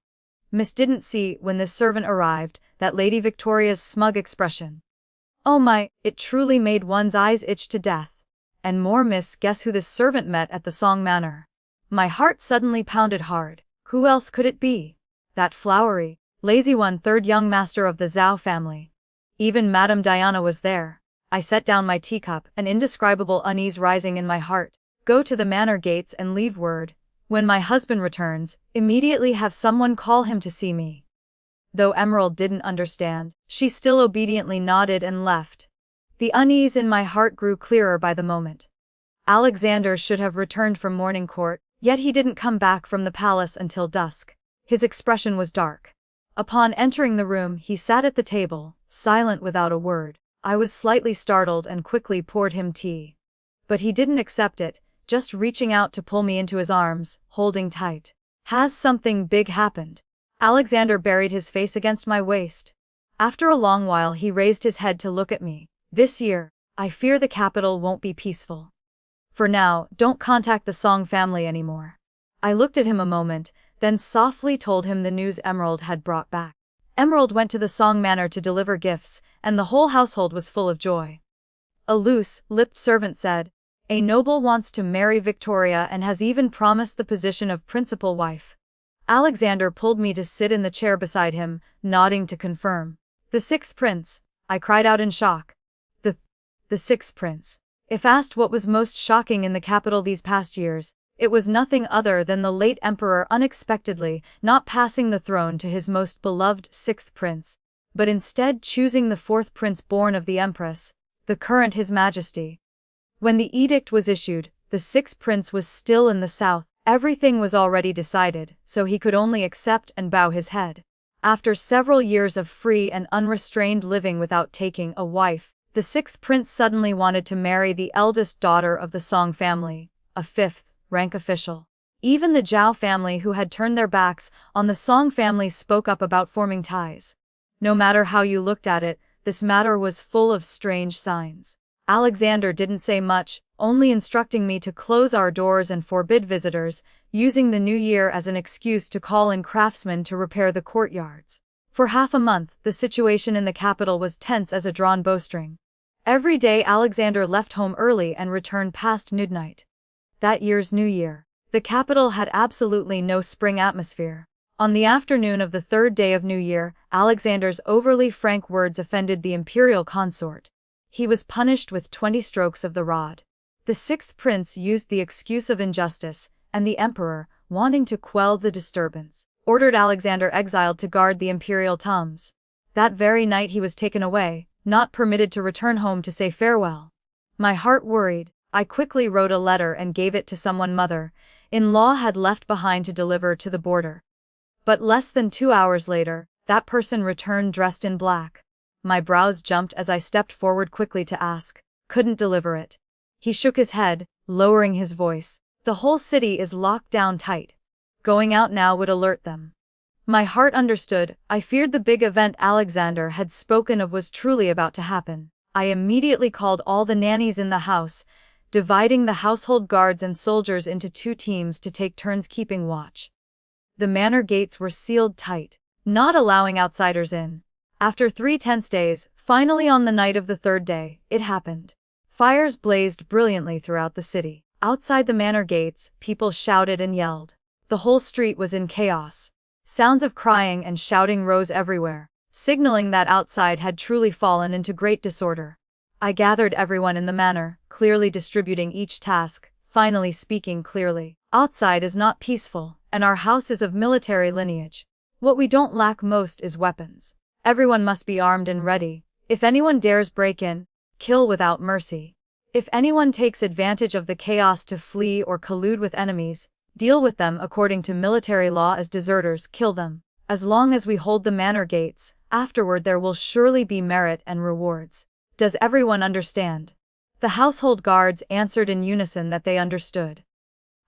Miss didn't see, when this servant arrived, that Lady Victoria's smug expression. Oh my, it truly made one's eyes itch to death. And more, miss, guess who this servant met at the Song Manor? My heart suddenly pounded hard. Who else could it be? That flowery, lazy one, third young master of the Zhao family. Even Madame Diana was there. I set down my teacup, an indescribable unease rising in my heart. Go to the manor gates and leave word. When my husband returns, immediately have someone call him to see me. Though Emerald didn't understand, she still obediently nodded and left. The unease in my heart grew clearer by the moment. Alexander should have returned from morning court, yet he didn't come back from the palace until dusk. His expression was dark. Upon entering the room, he sat at the table, silent without a word. I was slightly startled and quickly poured him tea. But he didn't accept it, just reaching out to pull me into his arms, holding tight. Has something big happened? Alexander buried his face against my waist. After a long while he raised his head to look at me. This year, I fear the capital won't be peaceful. For now, don't contact the Song family anymore. I looked at him a moment, then softly told him the news Emerald had brought back. Emerald went to the Song Manor to deliver gifts, and the whole household was full of joy. A loose-lipped servant said, "A noble wants to marry Victoria and has even promised the position of principal wife." Alexander pulled me to sit in the chair beside him, nodding to confirm. "The sixth prince," I cried out in shock. The sixth prince. If asked what was most shocking in the capital these past years, it was nothing other than the late emperor unexpectedly not passing the throne to his most beloved sixth prince, but instead choosing the fourth prince born of the empress, the current His Majesty. When the edict was issued, the sixth prince was still in the south. Everything was already decided, so he could only accept and bow his head. After several years of free and unrestrained living without taking a wife, the sixth prince suddenly wanted to marry the eldest daughter of the Song family, a fifth-rank official. Even the Zhao family, who had turned their backs on the Song family, spoke up about forming ties. No matter how you looked at it, this matter was full of strange signs. Alexander didn't say much, only instructing me to close our doors and forbid visitors, using the new year as an excuse to call in craftsmen to repair the courtyards. For half a month, the situation in the capital was tense as a drawn bowstring. Every day Alexander left home early and returned past midnight. That year's New Year, the capital had absolutely no spring atmosphere. On the afternoon of the third day of New Year, Alexander's overly frank words offended the imperial consort. He was punished with 20 strokes of the rod. The sixth prince used the excuse of injustice, and the emperor, wanting to quell the disturbance, ordered Alexander exiled to guard the imperial tombs. That very night he was taken away, not permitted to return home to say farewell. My heart worried. I quickly wrote a letter and gave it to someone mother-in-law had left behind to deliver to the border. But less than 2 hours later, that person returned dressed in black. My brows jumped as I stepped forward quickly to ask. Couldn't deliver it. He shook his head, lowering his voice. The whole city is locked down tight. Going out now would alert them. My heart understood. I feared the big event Alexander had spoken of was truly about to happen. I immediately called all the nannies in the house, dividing the household guards and soldiers into 2 teams to take turns keeping watch. The manor gates were sealed tight, not allowing outsiders in. After 3 tense days, finally on the night of the third day, it happened. Fires blazed brilliantly throughout the city. Outside the manor gates, people shouted and yelled. The whole street was in chaos. Sounds of crying and shouting rose everywhere, signaling that outside had truly fallen into great disorder. I gathered everyone in the manor, clearly distributing each task, finally speaking clearly. Outside is not peaceful, and our house is of military lineage. What we don't lack most is weapons. Everyone must be armed and ready. If anyone dares break in, kill without mercy. If anyone takes advantage of the chaos to flee or collude with enemies, deal with them according to military law as deserters, kill them. As long as we hold the manor gates, afterward there will surely be merit and rewards. Does everyone understand? The household guards answered in unison that they understood.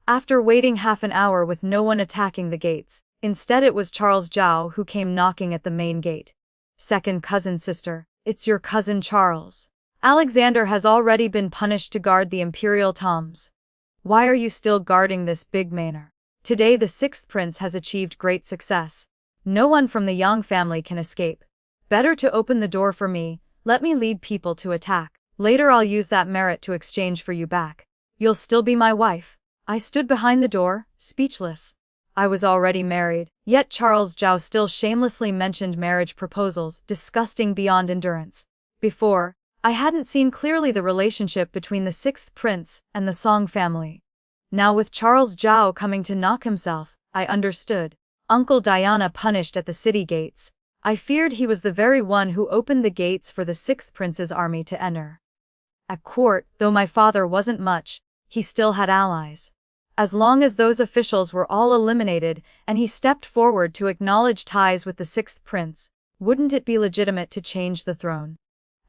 After waiting half an hour with no one attacking the gates, instead it was Charles Zhao who came knocking at the main gate. Second cousin sister, it's your cousin Charles. Alexander has already been punished to guard the imperial tombs. Why are you still guarding this big manor? Today the sixth prince has achieved great success. No one from the Young family can escape. Better to open the door for me, let me lead people to attack. Later I'll use that merit to exchange for you back. You'll still be my wife. I stood behind the door, speechless. I was already married, yet Charles Zhao still shamelessly mentioned marriage proposals, disgusting beyond endurance. Before, I hadn't seen clearly the relationship between the sixth prince and the Song family. Now with Charles Zhao coming to knock himself, I understood. Uncle Diana punished at the city gates. I feared he was the very one who opened the gates for the sixth prince's army to enter. At court, though my father wasn't much, he still had allies. As long as those officials were all eliminated and he stepped forward to acknowledge ties with the sixth prince, wouldn't it be legitimate to change the throne?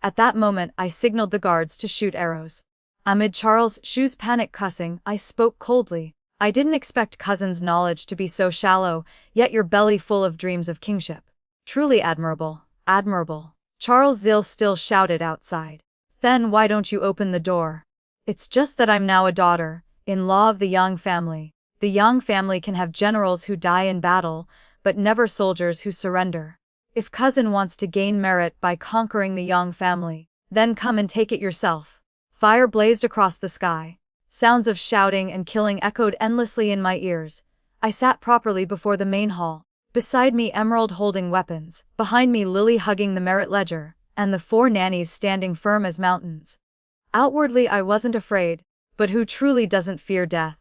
At that moment I signaled the guards to shoot arrows. Amid Charles Zhao's panic cussing, I spoke coldly. I didn't expect cousin's knowledge to be so shallow, yet your belly full of dreams of kingship. Truly admirable, admirable. Charles Zil still shouted outside. Then why don't you open the door? It's just that I'm now a daughter-in-law of the Young family. The Young family can have generals who die in battle, but never soldiers who surrender. If cousin wants to gain merit by conquering the Young family, then come and take it yourself. Fire blazed across the sky. Sounds of shouting and killing echoed endlessly in my ears. I sat properly before the main hall. Beside me Emerald holding weapons, behind me Lily hugging the merit ledger, and the four nannies standing firm as mountains. Outwardly I wasn't afraid, but who truly doesn't fear death?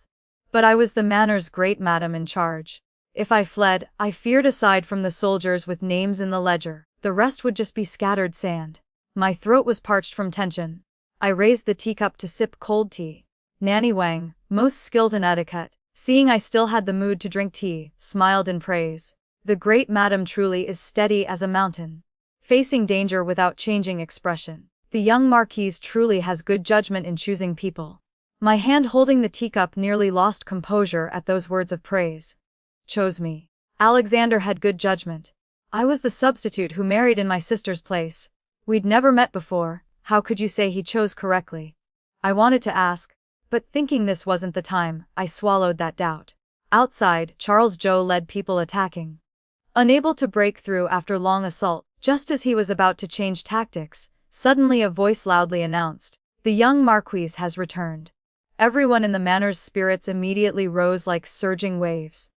But I was the manor's great madam in charge. If I fled, I feared aside from the soldiers with names in the ledger, the rest would just be scattered sand. My throat was parched from tension. I raised the teacup to sip cold tea. Nanny Wang, most skilled in etiquette, seeing I still had the mood to drink tea, smiled in praise. The great madam truly is steady as a mountain, facing danger without changing expression. The young marquise truly has good judgment in choosing people. My hand holding the teacup nearly lost composure at those words of praise. Chose me. Alexander had good judgment. I was the substitute who married in my sister's place. We'd never met before, how could you say he chose correctly? I wanted to ask, but thinking this wasn't the time, I swallowed that doubt. Outside, Charles Zhao led people attacking. Unable to break through after long assault, just as he was about to change tactics, suddenly a voice loudly announced, "The young Marquis has returned." Everyone in the manor's spirits immediately rose like surging waves.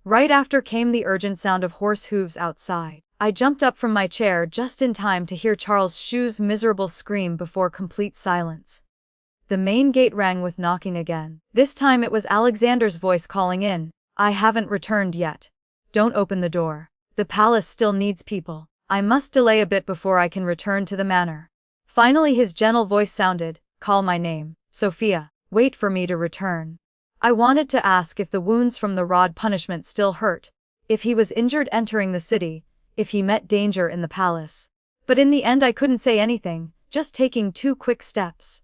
Right after came the urgent sound of horse hooves outside. I jumped up from my chair just in time to hear Charles Zhao's miserable scream before complete silence. The main gate rang with knocking again. This time it was Alexander's voice calling in, "I haven't returned yet. Don't open the door. The palace still needs people. I must delay a bit before I can return to the manor." Finally his gentle voice sounded, "Call my name, Sophia. Wait for me to return." I wanted to ask if the wounds from the rod punishment still hurt, if he was injured entering the city, if he met danger in the palace. But in the end I couldn't say anything, just taking 2 quick steps.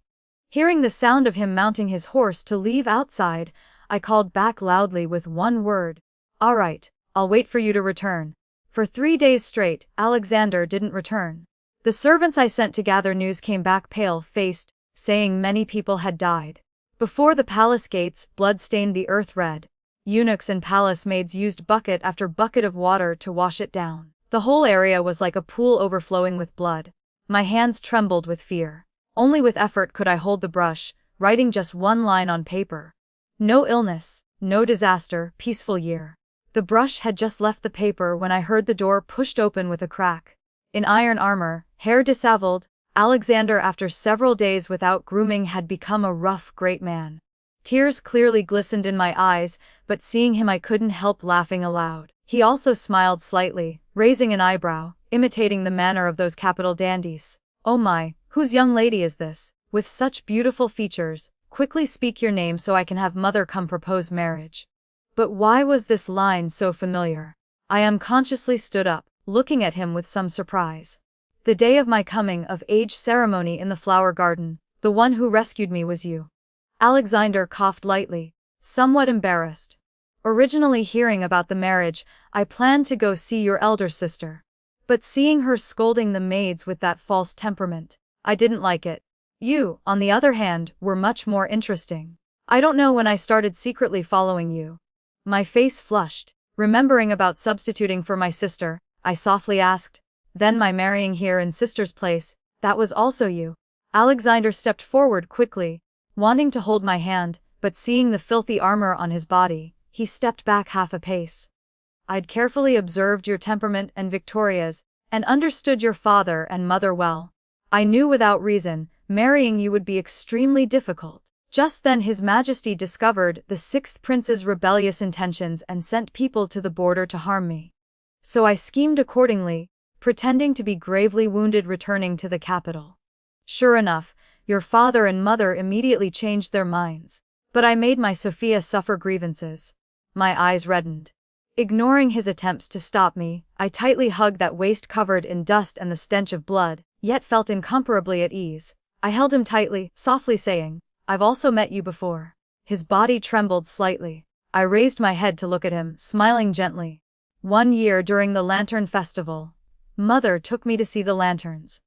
Hearing the sound of him mounting his horse to leave outside, I called back loudly with one word. "All right, I'll wait for you to return." For 3 days straight, Alexander didn't return. The servants I sent to gather news came back pale-faced, saying many people had died. Before the palace gates, blood stained the earth red. Eunuchs and palace maids used bucket after bucket of water to wash it down. The whole area was like a pool overflowing with blood. My hands trembled with fear. Only with effort could I hold the brush, writing just one line on paper. No illness, no disaster, peaceful year. The brush had just left the paper when I heard the door pushed open with a crack. In iron armor, hair disheveled, Alexander after several days without grooming had become a rough great man. Tears clearly glistened in my eyes, but seeing him I couldn't help laughing aloud. He also smiled slightly, raising an eyebrow, imitating the manner of those capital dandies. "Oh my, whose young lady is this, with such beautiful features? Quickly speak your name so I can have mother come propose marriage." But why was this line so familiar? I unconsciously stood up, looking at him with some surprise. "The day of my coming-of-age ceremony in the flower garden, the one who rescued me was you." Alexander coughed lightly, somewhat embarrassed. "Originally hearing about the marriage, I planned to go see your elder sister. But seeing her scolding the maids with that false temperament, I didn't like it. You, on the other hand, were much more interesting. I don't know when I started secretly following you." My face flushed. Remembering about substituting for my sister, I softly asked, "Then my marrying here in sister's place, that was also you?" Alexander stepped forward quickly, wanting to hold my hand, but seeing the filthy armor on his body, he stepped back half a pace. "I'd carefully observed your temperament and Victoria's, and understood your father and mother well. I knew without reason, marrying you would be extremely difficult." Just then His Majesty discovered the sixth prince's rebellious intentions and sent people to the border to harm me. So I schemed accordingly, pretending to be gravely wounded returning to the capital. Sure enough, your father and mother immediately changed their minds. But I made my Sophia suffer grievances. My eyes reddened. Ignoring his attempts to stop me, I tightly hugged that waist covered in dust and the stench of blood, yet felt incomparably at ease. I held him tightly, softly saying, "I've also met you before." His body trembled slightly. I raised my head to look at him, smiling gently. "One year during the Lantern Festival, Mother took me to see the lanterns.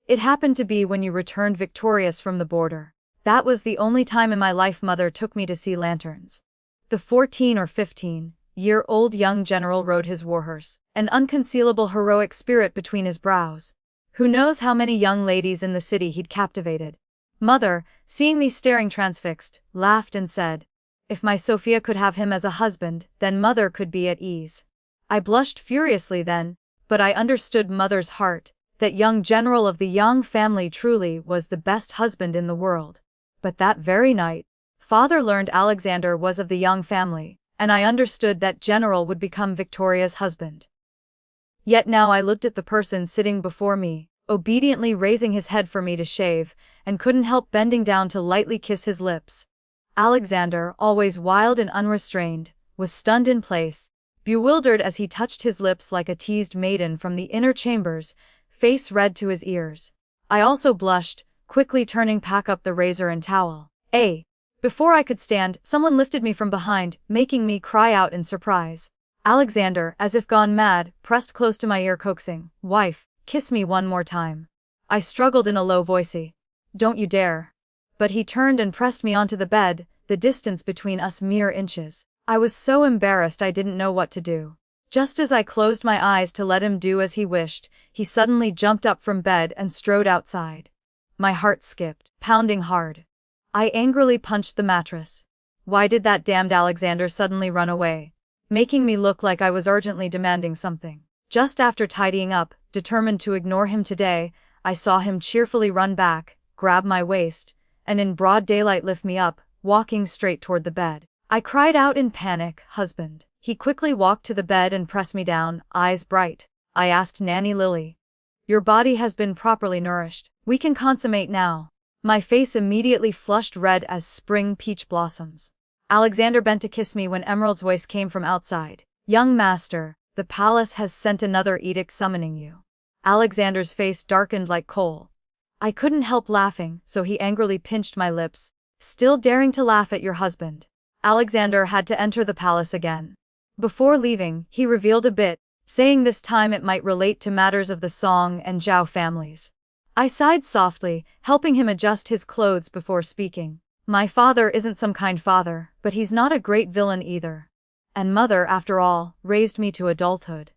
It happened to be when you returned victorious from the border. That was the only time in my life Mother took me to see lanterns." The 14 or 15-year-old young general rode his warhorse, an unconcealable heroic spirit between his brows. Who knows how many young ladies in the city he'd captivated. Mother, seeing me staring transfixed, laughed and said, "If my Sophia could have him as a husband, then Mother could be at ease." I blushed furiously then, but I understood Mother's heart. That young general of the Young family truly was the best husband in the world. But that very night, Father learned Alexander was of the Young family, and I understood that general would become Victoria's husband. Yet now I looked at the person sitting before me, obediently raising his head for me to shave, and couldn't help bending down to lightly kiss his lips. Alexander, always wild and unrestrained, was stunned in place, bewildered as he touched his lips like a teased maiden from the inner chambers, face red to his ears. I also blushed, quickly turning back up the razor and towel. Before I could stand, someone lifted me from behind, making me cry out in surprise. Alexander, as if gone mad, pressed close to my ear coaxing, "Wife, kiss me one more time." I struggled in a low voice, "Don't you dare." But he turned and pressed me onto the bed, the distance between us mere inches. I was so embarrassed I didn't know what to do. Just as I closed my eyes to let him do as he wished, he suddenly jumped up from bed and strode outside. My heart skipped, pounding hard. I angrily punched the mattress. Why did that damned Alexander suddenly run away, making me look like I was urgently demanding something? Just after tidying up, determined to ignore him today, I saw him cheerfully run back, grab my waist, and in broad daylight lift me up, walking straight toward the bed. I cried out in panic, "Husband." He quickly walked to the bed and pressed me down, eyes bright. I asked Nanny Lily, "Your body has been properly nourished. We can consummate now." My face immediately flushed red as spring peach blossoms. Alexander bent to kiss me when Emerald's voice came from outside. "Young master, the palace has sent another edict summoning you." Alexander's face darkened like coal. I couldn't help laughing, so he angrily pinched my lips. "Still daring to laugh at your husband." Alexander had to enter the palace again. Before leaving, he revealed a bit, saying this time it might relate to matters of the Song and Zhao families. I sighed softly, helping him adjust his clothes before speaking. "My father isn't some kind father, but he's not a great villain either. And Mother, after all, raised me to adulthood.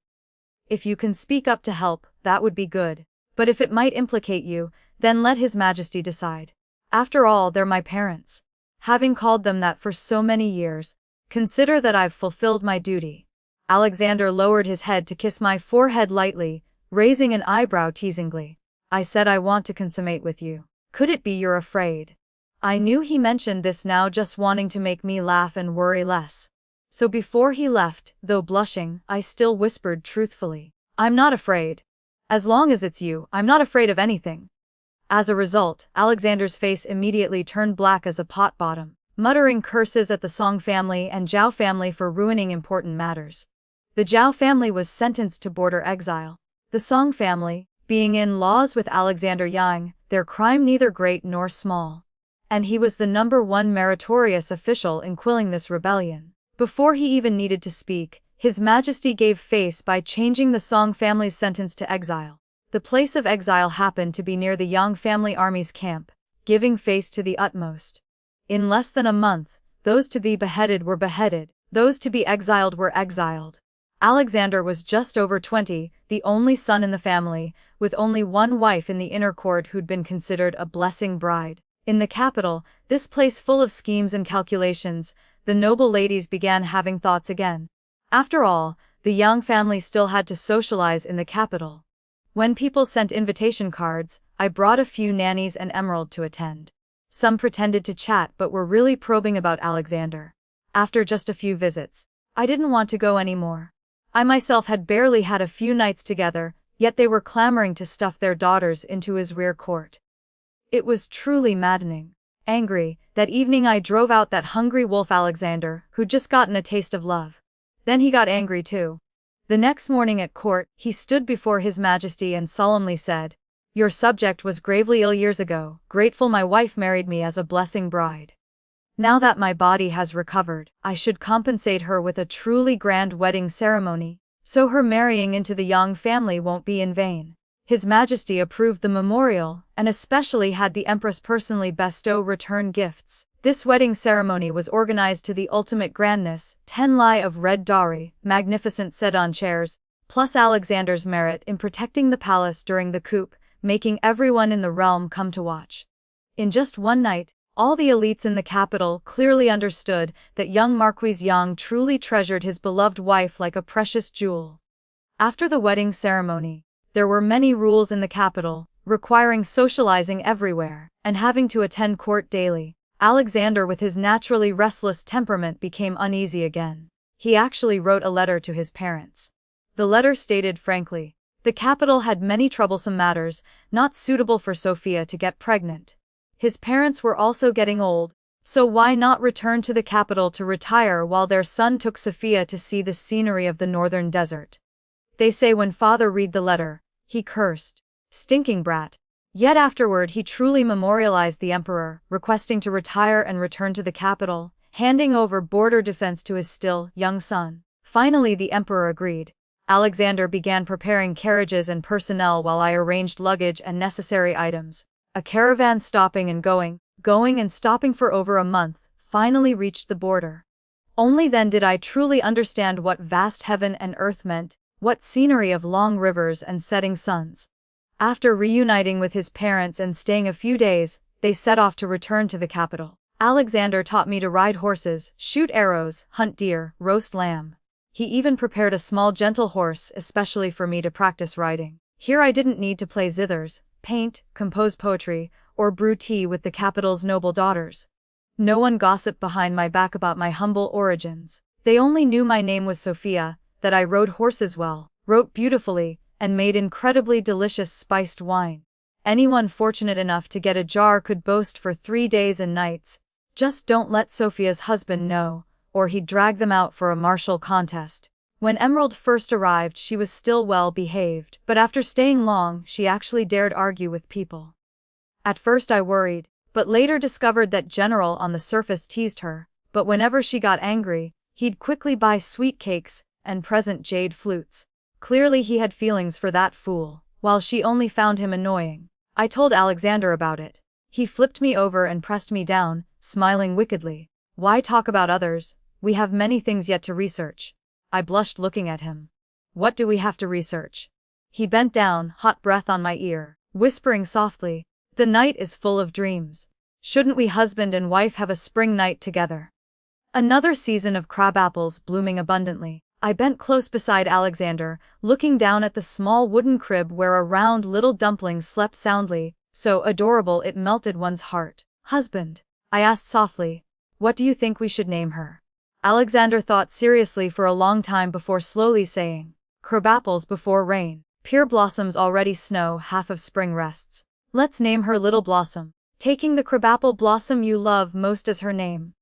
If you can speak up to help, that would be good. But if it might implicate you, then let His Majesty decide. After all, they're my parents. Having called them that for so many years, consider that I've fulfilled my duty." Alexander lowered his head to kiss my forehead lightly, raising an eyebrow teasingly. "I said I want to consummate with you. Could it be you're afraid?" I knew he mentioned this now just wanting to make me laugh and worry less. So before he left, though blushing, I still whispered truthfully, "I'm not afraid. As long as it's you, I'm not afraid of anything." As a result, Alexander's face immediately turned black as a pot bottom, muttering curses at the Song family and Zhao family for ruining important matters. The Zhao family was sentenced to border exile. The Song family, being in laws with Alexander Yang, their crime neither great nor small. And he was the #1 meritorious official in quelling this rebellion. Before he even needed to speak, His Majesty gave face by changing the Song family's sentence to exile. The place of exile happened to be near the Yang family army's camp, giving face to the utmost. In less than a month, those to be beheaded were beheaded, those to be exiled were exiled. Alexander was just over 20, the only son in the family, with only one wife in the inner court who'd been considered a blessing bride. In the capital, this place full of schemes and calculations, the noble ladies began having thoughts again. After all, the young family still had to socialize in the capital. When people sent invitation cards, I brought a few nannies and Emerald to attend. Some pretended to chat but were really probing about Alexander. After just a few visits, I didn't want to go anymore. I myself had barely had a few nights together, yet they were clamoring to stuff their daughters into his rear court. It was truly maddening. Angry, that evening I drove out that hungry wolf Alexander, who'd just gotten a taste of love. Then he got angry too. The next morning at court, he stood before His Majesty and solemnly said, "Your subject was gravely ill years ago, grateful my wife married me as a blessing bride. Now that my body has recovered, I should compensate her with a truly grand wedding ceremony, so her marrying into the Young family won't be in vain." His Majesty approved the memorial, and especially had the Empress personally bestow return gifts. This wedding ceremony was organized to the ultimate grandness, 10 lai of red dowry, magnificent sedan chairs, plus Alexander's merit in protecting the palace during the coup, making everyone in the realm come to watch. In just one night, all the elites in the capital clearly understood that young Marquis Young truly treasured his beloved wife like a precious jewel. After the wedding ceremony, there were many rules in the capital, requiring socializing everywhere, and having to attend court daily. Alexander, with his naturally restless temperament, became uneasy again. He actually wrote a letter to his parents. The letter stated frankly, the capital had many troublesome matters, not suitable for Sophia to get pregnant. His parents were also getting old, so why not return to the capital to retire while their son took Sophia to see the scenery of the northern desert? They say when father read the letter, he cursed, "Stinking brat." Yet afterward he truly memorialized the emperor, requesting to retire and return to the capital, handing over border defense to his still young son. Finally the emperor agreed. Alexander began preparing carriages and personnel while I arranged luggage and necessary items. A caravan stopping and going and stopping for over a month, finally reached the border. Only then did I truly understand what vast heaven and earth meant, what scenery of long rivers and setting suns. After reuniting with his parents and staying a few days, they set off to return to the capital. Alexander taught me to ride horses, shoot arrows, hunt deer, roast lamb. He even prepared a small gentle horse especially for me to practice riding. Here I didn't need to play zithers, paint, compose poetry, or brew tea with the capital's noble daughters. No one gossiped behind my back about my humble origins. They only knew my name was Sophia, that I rode horses well, wrote beautifully, and made incredibly delicious spiced wine. Anyone fortunate enough to get a jar could boast for 3 days and nights. Just don't let Sophia's husband know, or he'd drag them out for a martial contest. When Emerald first arrived she was still well behaved, but after staying long she actually dared argue with people. At first I worried, but later discovered that General on the surface teased her, but whenever she got angry, he'd quickly buy sweet cakes and present jade flutes. Clearly he had feelings for that fool, while she only found him annoying. I told Alexander about it. He flipped me over and pressed me down, smiling wickedly. "Why talk about others? We have many things yet to research." I blushed looking at him. "What do we have to research?" He bent down, hot breath on my ear, whispering softly, "The night is full of dreams. Shouldn't we husband and wife have a spring night together?" Another season of crabapples blooming abundantly. I bent close beside Alexander, looking down at the small wooden crib where a round little dumpling slept soundly, so adorable it melted one's heart. "Husband," I asked softly, "what do you think we should name her?" Alexander thought seriously for a long time before slowly saying, "Crabapples before rain, pure blossoms already snow, half of spring rests. Let's name her Little Blossom, taking the crabapple blossom you love most as her name."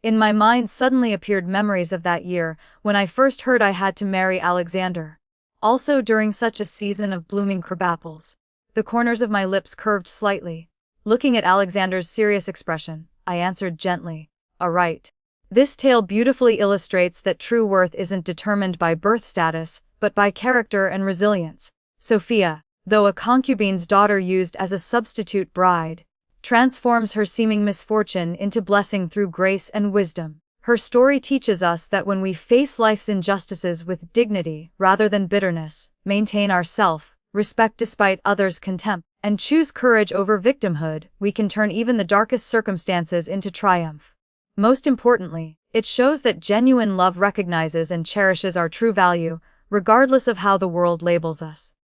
In my mind suddenly appeared memories of that year, when I first heard I had to marry Alexander. Also during such a season of blooming crabapples. The corners of my lips curved slightly. Looking at Alexander's serious expression, I answered gently, "All right." This tale beautifully illustrates that true worth isn't determined by birth status, but by character and resilience. Sophia, though a concubine's daughter used as a substitute bride, transforms her seeming misfortune into blessing through grace and wisdom. Her story teaches us that when we face life's injustices with dignity rather than bitterness, maintain our self-respect despite others' contempt, and choose courage over victimhood, we can turn even the darkest circumstances into triumph. Most importantly, it shows that genuine love recognizes and cherishes our true value, regardless of how the world labels us.